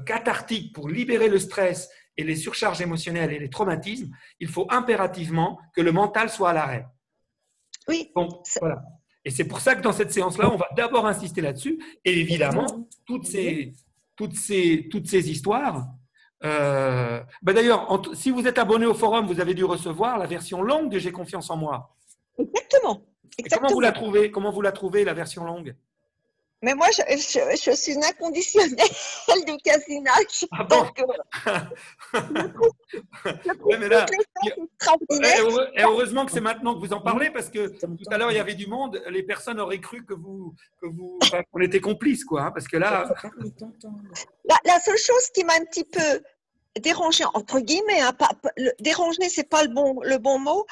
cathartique pour libérer le stress et les surcharges émotionnelles et les traumatismes, il faut impérativement que le mental soit à l'arrêt.
Oui.
Donc, voilà. Et c'est pour ça que dans cette séance-là, on va d'abord insister là-dessus. Et évidemment, toutes ces histoires. D'ailleurs, si vous êtes abonné au forum, vous avez dû recevoir la version longue de J'ai confiance en moi.
Exactement.
Comment vous la trouvez? Comment vous la trouvez, la version longue?
Mais moi, je suis une inconditionnelle du casinage.
Ah bon?
Donc,
et heureusement que c'est maintenant que vous en parlez, parce que tout à l'heure, il y avait du monde. Les personnes auraient cru qu'on était complices, quoi. Hein, parce que là…
La seule chose qui m'a un petit peu dérangée, entre guillemets, hein, dérangée, c'est pas le bon mot,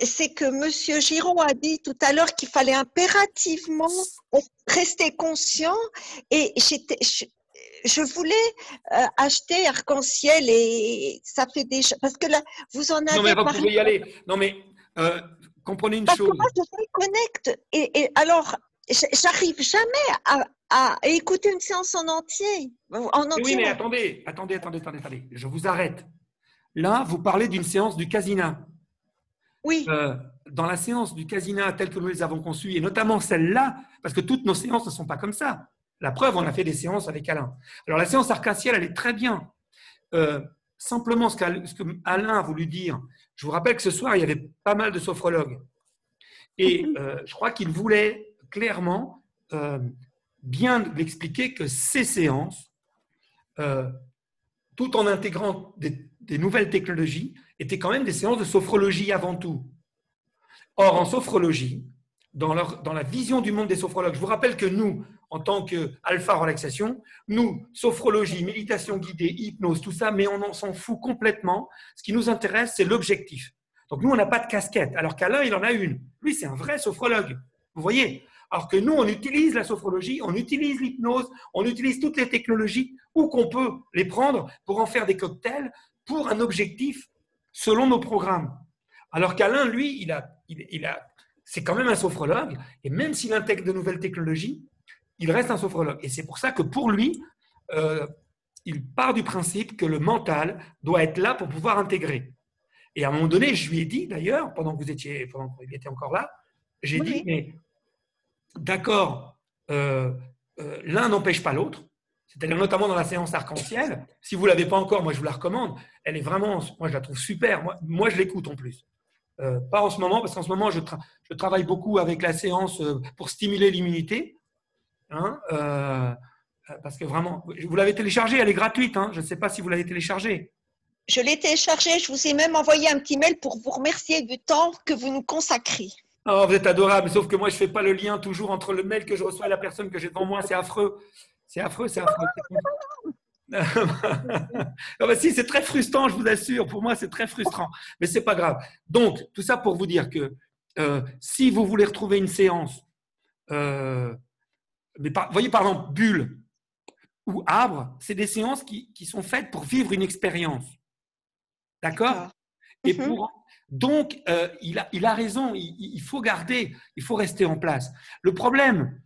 c'est que M. Giraud a dit tout à l'heure qu'il fallait impérativement rester conscient et je voulais acheter Arc-en-Ciel et ça fait déjà… Parce que là, vous en avez
Non, mais vous
parlé.
pouvez y aller. Non, mais comprenez une
Parce
chose.
que moi, je déconnecte et alors, j'arrive jamais à écouter une séance en entier.
Oui, mais attendez. Je vous arrête. Là, vous parlez d'une séance du Casina.
Oui.
Dans la séance du Casina telle que nous les avons conçues, et notamment celle-là, parce que toutes nos séances ne sont pas comme ça. La preuve, on a fait des séances avec Alain. Alors, la séance Arc-en-Ciel, elle est très bien. Simplement, ce que Alain a voulu dire, je vous rappelle que ce soir, il y avait pas mal de sophrologues. Et je crois qu'il voulait clairement bien l'expliquer que ces séances, tout en intégrant des nouvelles technologies, étaient quand même des séances de sophrologie avant tout. Or, en sophrologie, dans la vision du monde des sophrologues, je vous rappelle que nous, en tant qu'alpha relaxation, nous, sophrologie, méditation guidée, hypnose, tout ça, mais on s'en fout complètement. Ce qui nous intéresse, c'est l'objectif. Donc, nous, on n'a pas de casquette, alors qu'Alain, il en a une. Lui, c'est un vrai sophrologue. Vous voyez? Alors que nous, on utilise la sophrologie, on utilise l'hypnose, on utilise toutes les technologies où qu'on peut les prendre pour en faire des cocktails pour un objectif selon nos programmes. Alors qu'Alain, lui, c'est quand même un sophrologue, et même s'il intègre de nouvelles technologies, il reste un sophrologue. Et c'est pour ça que pour lui, il part du principe que le mental doit être là pour pouvoir intégrer. Et à un moment donné, je lui ai dit, d'ailleurs, pendant qu'il était encore là, j'ai dit, mais d'accord, l'un n'empêche pas l'autre. C'est-à-dire notamment dans la séance Arc-en-Ciel. Si vous ne l'avez pas encore, moi je vous la recommande. Elle est vraiment, moi je la trouve super. Moi je l'écoute en plus. Pas en ce moment, parce qu'en ce moment je travaille beaucoup avec la séance pour stimuler l'immunité. Hein, parce que vraiment, vous l'avez téléchargée, elle est gratuite. Hein, je ne sais pas si vous l'avez téléchargée.
Je l'ai téléchargée, je vous ai même envoyé un petit mail pour vous remercier du temps que vous nous consacrez.
Oh, vous êtes adorable, sauf que moi je ne fais pas le lien toujours entre le mail que je reçois et la personne que j'ai devant moi. C'est affreux. C'est affreux. Ah bah si, c'est très frustrant, je vous assure. Pour moi, c'est très frustrant. Mais ce n'est pas grave. Donc, tout ça pour vous dire que si vous voulez retrouver une séance, voyez par exemple, Bulle ou Arbre, c'est des séances qui sont faites pour vivre une expérience. D'accord? Et donc, il a raison, il faut garder, il faut rester en place. Le problème,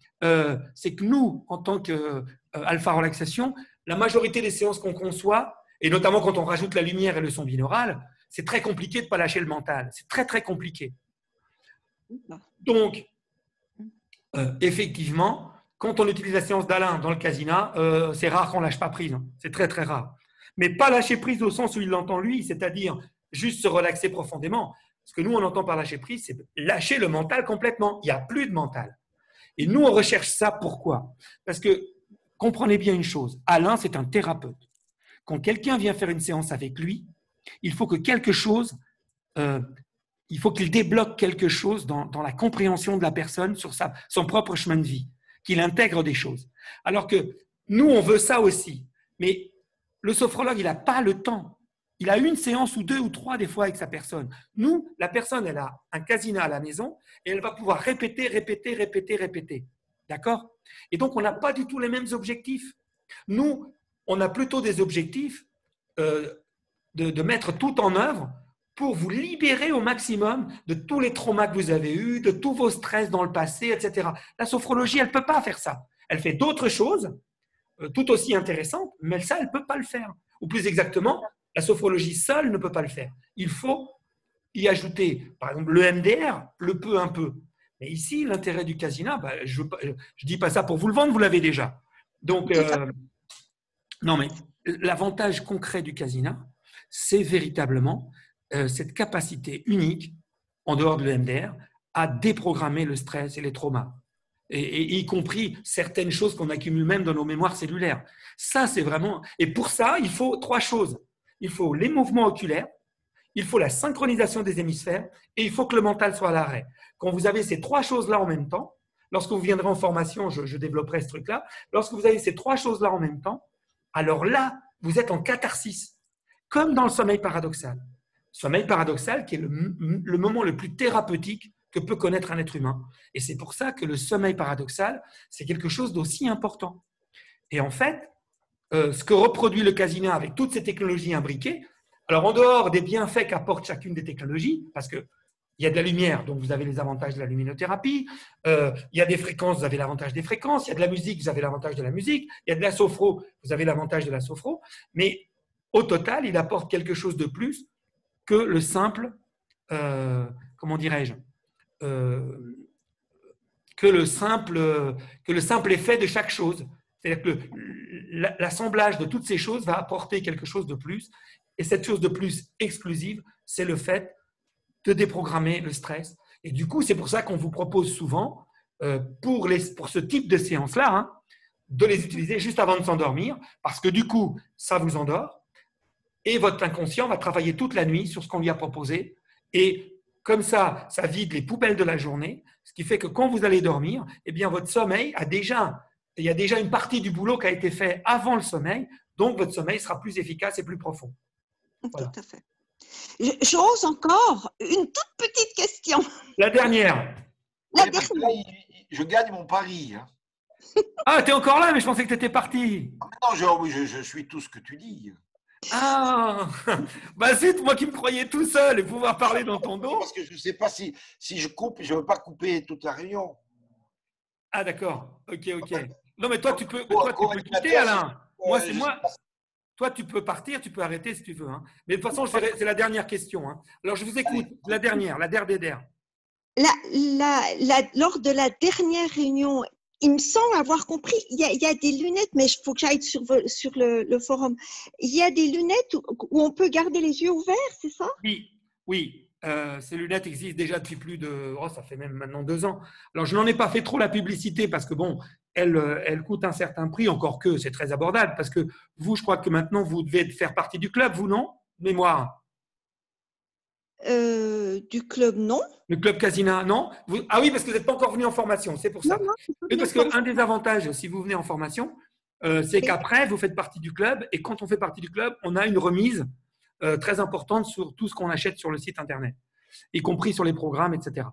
c'est que nous, en tant qu'Alpha Relaxation, la majorité des séances qu'on conçoit, et notamment quand on rajoute la lumière et le son binaural, c'est très compliqué de ne pas lâcher le mental. C'est très, très compliqué. Donc, effectivement, quand on utilise la séance d'Alain dans le casina, c'est rare qu'on ne lâche pas prise. Hein. C'est très, très rare. Mais pas lâcher prise au sens où il l'entend lui, c'est-à-dire juste se relaxer profondément. Ce que nous, on entend par lâcher prise, c'est lâcher le mental complètement. Il n'y a plus de mental. Et nous, on recherche ça. Pourquoi? Parce que, comprenez bien une chose, Alain, c'est un thérapeute. Quand quelqu'un vient faire une séance avec lui, il faut que quelque chose, il faut qu'il débloque quelque chose dans la compréhension de la personne sur son propre chemin de vie, qu'il intègre des choses. Alors que nous, on veut ça aussi. Mais le sophrologue, il n'a pas le temps. Il a une séance ou deux ou trois des fois avec sa personne. Nous, la personne, elle a un casina à la maison et elle va pouvoir répéter. D'accord? Et donc, on n'a pas du tout les mêmes objectifs. Nous, on a plutôt des objectifs de mettre tout en œuvre pour vous libérer au maximum de tous les traumas que vous avez eus, de tous vos stress dans le passé, etc. La sophrologie, elle ne peut pas faire ça. Elle fait d'autres choses, tout aussi intéressantes, mais ça, elle ne peut pas le faire. Ou plus exactement, la sophrologie seule ne peut pas le faire. Il faut y ajouter, par exemple, le MDR, le peu, un peu. Mais ici, l'intérêt du casina, je ne dis pas ça pour vous le vendre, vous l'avez déjà. Donc, non, mais l'avantage concret du casina, c'est véritablement cette capacité unique, en dehors de l'EMDR, à déprogrammer le stress et les traumas, et y compris certaines choses qu'on accumule même dans nos mémoires cellulaires. Ça, c'est vraiment… Et pour ça, il faut trois choses. Il faut les mouvements oculaires, il faut la synchronisation des hémisphères, et il faut que le mental soit à l'arrêt. Quand vous avez ces trois choses-là en même temps, lorsque vous viendrez en formation, je développerai ce truc-là, lorsque vous avez ces trois choses-là en même temps, alors là, vous êtes en catharsis, comme dans le sommeil paradoxal. Sommeil paradoxal qui est le moment le plus thérapeutique que peut connaître un être humain. Et c'est pour ça que le sommeil paradoxal, c'est quelque chose d'aussi important. Et en fait, ce que reproduit le casina avec toutes ces technologies imbriquées, alors en dehors des bienfaits qu'apporte chacune des technologies, parce qu'il y a de la lumière, donc vous avez les avantages de la luminothérapie, il y a des fréquences, vous avez l'avantage des fréquences, il y a de la musique, vous avez l'avantage de la musique, il y a de la sophro, vous avez l'avantage de la sophro, mais au total, il apporte quelque chose de plus que le simple, comment dirais-je, que le simple effet de chaque chose. C'est-à-dire que l'assemblage de toutes ces choses va apporter quelque chose de plus. Et cette chose de plus exclusive, c'est le fait de déprogrammer le stress. Et du coup, c'est pour ça qu'on vous propose souvent, pour ce type de séance-là, de les utiliser juste avant de s'endormir, parce que du coup, ça vous endort. Et votre inconscient va travailler toute la nuit sur ce qu'on lui a proposé. Et comme ça, ça vide les poubelles de la journée, ce qui fait que quand vous allez dormir, eh bien, votre sommeil il y a déjà une partie du boulot qui a été fait avant le sommeil, donc votre sommeil sera plus efficace et plus profond. Voilà.
Tout à fait. J'ose encore une toute petite question.
La dernière.
La dernière.
Je gagne mon pari. Hein.
Ah, tu es encore là, mais je pensais que tu étais parti.
Non, je suis tout ce que tu dis.
Ah, c'est moi qui me croyais tout seul et pouvoir parler dans ton dos.
Parce que je ne sais pas si je coupe, je ne veux pas couper toute la réunion.
Ah, d'accord. Ok. Non, mais toi, tu peux quitter, Alain. Toi, tu peux partir, tu peux arrêter si tu veux. Hein. Mais de toute façon, c'est la dernière question. Hein. Alors, je vous écoute. La dernière.
Lors de la dernière réunion, il me semble avoir compris, il y a des lunettes, mais il faut que j'aille sur le forum. Il y a des lunettes où on peut garder les yeux ouverts, c'est ça?
Oui. Ces lunettes existent déjà depuis ça fait même maintenant 2 ans. Alors, je n'en ai pas fait trop la publicité parce que, elles coûtent un certain prix, encore que c'est très abordable. Parce que vous, je crois que maintenant, vous devez faire partie du club, vous, non? Mémoire.
Du club, non.
Le club Casina, non? Ah oui, parce que vous n'êtes pas encore venu en formation, c'est pour ça.
Non,
oui, parce qu'un des avantages, si vous venez en formation, c'est qu'après, vous faites partie du club. Et quand on fait partie du club, on a une remise très importante sur tout ce qu'on achète sur le site Internet, y compris sur les programmes, etc.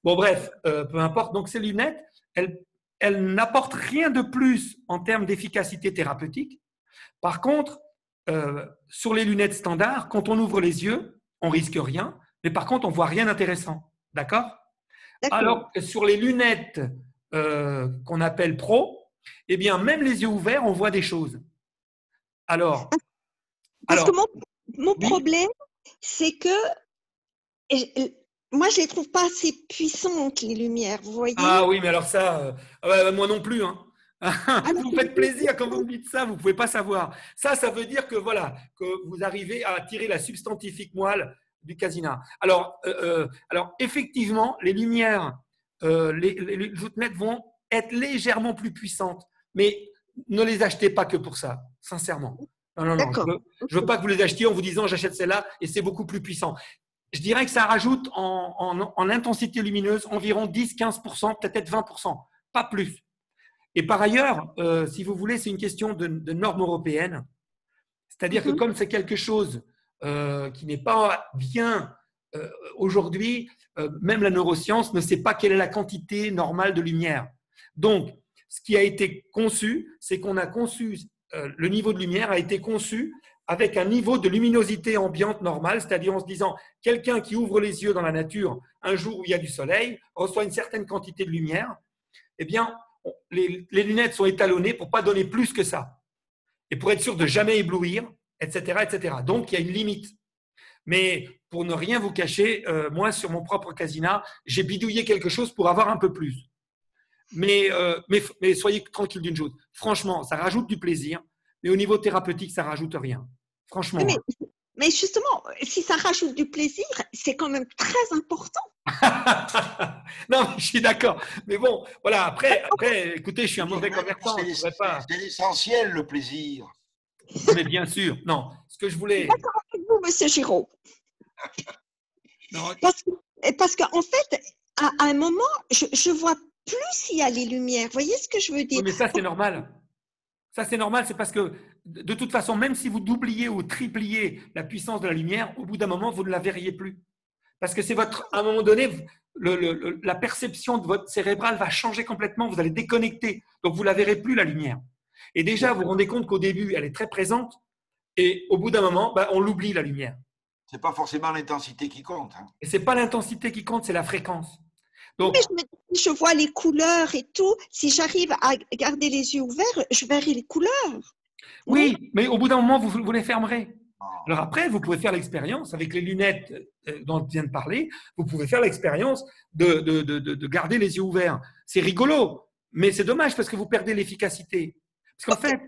Bon, bref, peu importe. Donc, ces lunettes, elles n'apportent rien de plus en termes d'efficacité thérapeutique. Par contre, sur les lunettes standards, quand on ouvre les yeux, on risque rien, mais par contre, on voit rien d'intéressant. D'accord? Alors que sur les lunettes qu'on appelle pro, eh bien, même les yeux ouverts, on voit des choses. Alors,
Parce que
alors,
mon
oui.
problème, c'est que moi, je les trouve pas assez puissantes, les lumières, vous voyez?
Ah oui, mais alors ça, moi non plus, hein.
Alors,
Vous me faites plaisir quand vous me dites ça, vous ne pouvez pas savoir. Ça veut dire que voilà, que vous arrivez à tirer la substantifique moelle du casinat. Alors effectivement, les lumières, les lunettes vont être légèrement plus puissantes, mais ne les achetez pas que pour ça, sincèrement. Non,
d'accord.
je veux pas que vous les achetiez en vous disant j'achète celle-là et c'est beaucoup plus puissant. Je dirais que ça rajoute en intensité lumineuse environ 10-15%, peut-être 20%, pas plus. Et par ailleurs, si vous voulez, c'est une question de normes européennes. C'est-à-dire que comme c'est quelque chose qui n'est pas bien aujourd'hui, même la neuroscience ne sait pas quelle est la quantité normale de lumière. Donc, ce qui a été conçu, c'est qu'on a conçu, le niveau de lumière a été conçu avec un niveau de luminosité ambiante normale, c'est-à-dire en se disant, quelqu'un qui ouvre les yeux dans la nature un jour où il y a du soleil, reçoit une certaine quantité de lumière, eh bien, les lunettes sont étalonnées pour ne pas donner plus que ça et pour être sûr de jamais éblouir, etc., etc. Donc, il y a une limite. Mais pour ne rien vous cacher, moi, sur mon propre casinat, j'ai bidouillé quelque chose pour avoir un peu plus. Mais soyez tranquille d'une chose. Franchement, ça rajoute du plaisir, mais au niveau thérapeutique, ça ne rajoute rien. Franchement.
Mais justement, si ça rajoute du plaisir, c'est quand même très important.
Non, je suis d'accord. Mais bon, voilà, après écoutez, je suis un mauvais commerçant.
C'est l'essentiel, le plaisir.
Non, mais bien sûr. Non, ce que je voulais…
D'accord avec vous, monsieur Giraud.
Non.
Parce qu'en fait, à un moment, je vois plus s'il y a les lumières. Vous voyez ce que je veux dire?
Oui, mais ça, c'est normal. Ça, c'est normal. C'est parce que, de toute façon, même si vous doubliez ou tripliez la puissance de la lumière, au bout d'un moment, vous ne la verriez plus. Parce que c'est votre… À un moment donné, la perception de votre cérébral va changer complètement. Vous allez déconnecter. Donc, vous ne la verrez plus, la lumière. Et déjà, vous vous rendez compte qu'au début, elle est très présente. Et au bout d'un moment, on l'oublie, la lumière.
Ce n'est pas forcément l'intensité qui compte. Hein.
Et ce n'est pas l'intensité qui compte, c'est la fréquence. Donc,
mais je vois les couleurs et tout. Si j'arrive à garder les yeux ouverts, je verrai les couleurs.
Oui, mais au bout d'un moment, vous les fermerez. Alors après, vous pouvez faire l'expérience avec les lunettes dont je viens de parler. Vous pouvez faire l'expérience de garder les yeux ouverts. C'est rigolo, mais c'est dommage parce que vous perdez l'efficacité. Parce qu'en fait,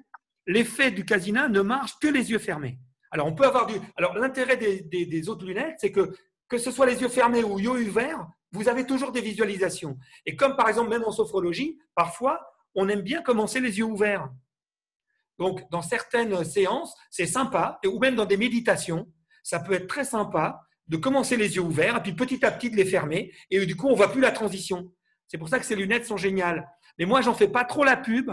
l'effet du casinat ne marche que les yeux fermés. Alors, on peut avoir Alors, l'intérêt des autres lunettes, c'est que ce soit les yeux fermés ou yeux ouverts, vous avez toujours des visualisations. Et comme par exemple, même en sophrologie, parfois, on aime bien commencer les yeux ouverts. Donc, dans certaines séances, c'est sympa, ou même dans des méditations, ça peut être très sympa de commencer les yeux ouverts et puis petit à petit de les fermer. Et du coup, on ne voit plus la transition. C'est pour ça que ces lunettes sont géniales. Mais moi, j'en fais pas trop la pub.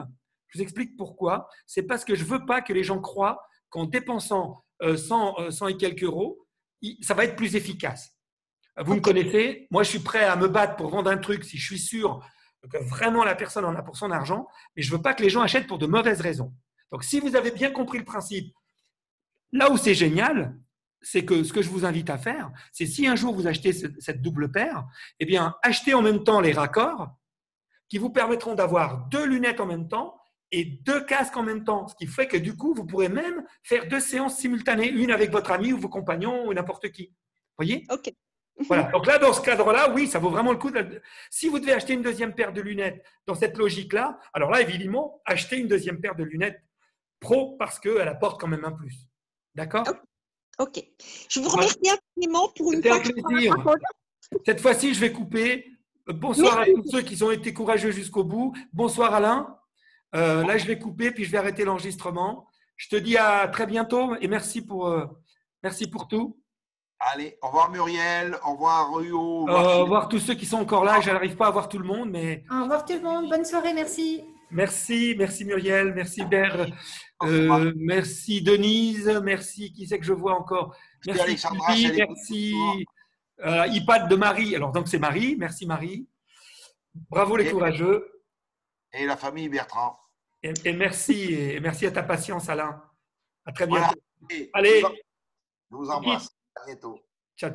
Je vous explique pourquoi. C'est parce que je ne veux pas que les gens croient qu'en dépensant 100 et quelques euros, ça va être plus efficace. Vous me connaissez, moi je suis prêt à me battre pour vendre un truc si je suis sûr que vraiment la personne en a pour son argent, mais je ne veux pas que les gens achètent pour de mauvaises raisons. Donc si vous avez bien compris le principe, là où c'est génial, c'est que ce que je vous invite à faire, c'est si un jour vous achetez cette double paire, eh bien achetez en même temps les raccords qui vous permettront d'avoir 2 lunettes en même temps et 2 casques en même temps, ce qui fait que du coup, vous pourrez même faire 2 séances simultanées, une avec votre ami ou vos compagnons ou n'importe qui. Vous voyez?
Ok.
Voilà. Donc là, dans ce cadre-là, oui, ça vaut vraiment le coup. Si vous devez acheter une deuxième paire de lunettes dans cette logique-là, alors là, évidemment, achetez une deuxième paire de lunettes pro parce qu'elle apporte quand même un plus. D'accord?
Ok. Je vous remercie infiniment pour une
fois. C'était un plaisir. Cette fois-ci, je vais couper. Bonsoir à tous ceux qui ont été courageux jusqu'au bout. Bonsoir Alain. Là, je vais couper puis je vais arrêter l'enregistrement. Je te dis à très bientôt et merci pour tout.
Allez, au revoir Muriel, au revoir Ruo.
Au revoir tous ceux qui sont encore là. Je n'arrive pas à voir tout le monde, mais…
Au revoir tout le monde. Bonne soirée, merci.
Merci Muriel, merci Ber, merci Denise, merci qui c'est que je vois encore. Merci
Alexandra,
merci iPad de Marie. Alors donc c'est Marie, merci Marie. Bravo les courageux.
Et la famille Bertrand.
Et merci à ta patience Alain. À très bientôt.
Voilà.
Allez.
Je vous embrasse. À bientôt.
Ciao.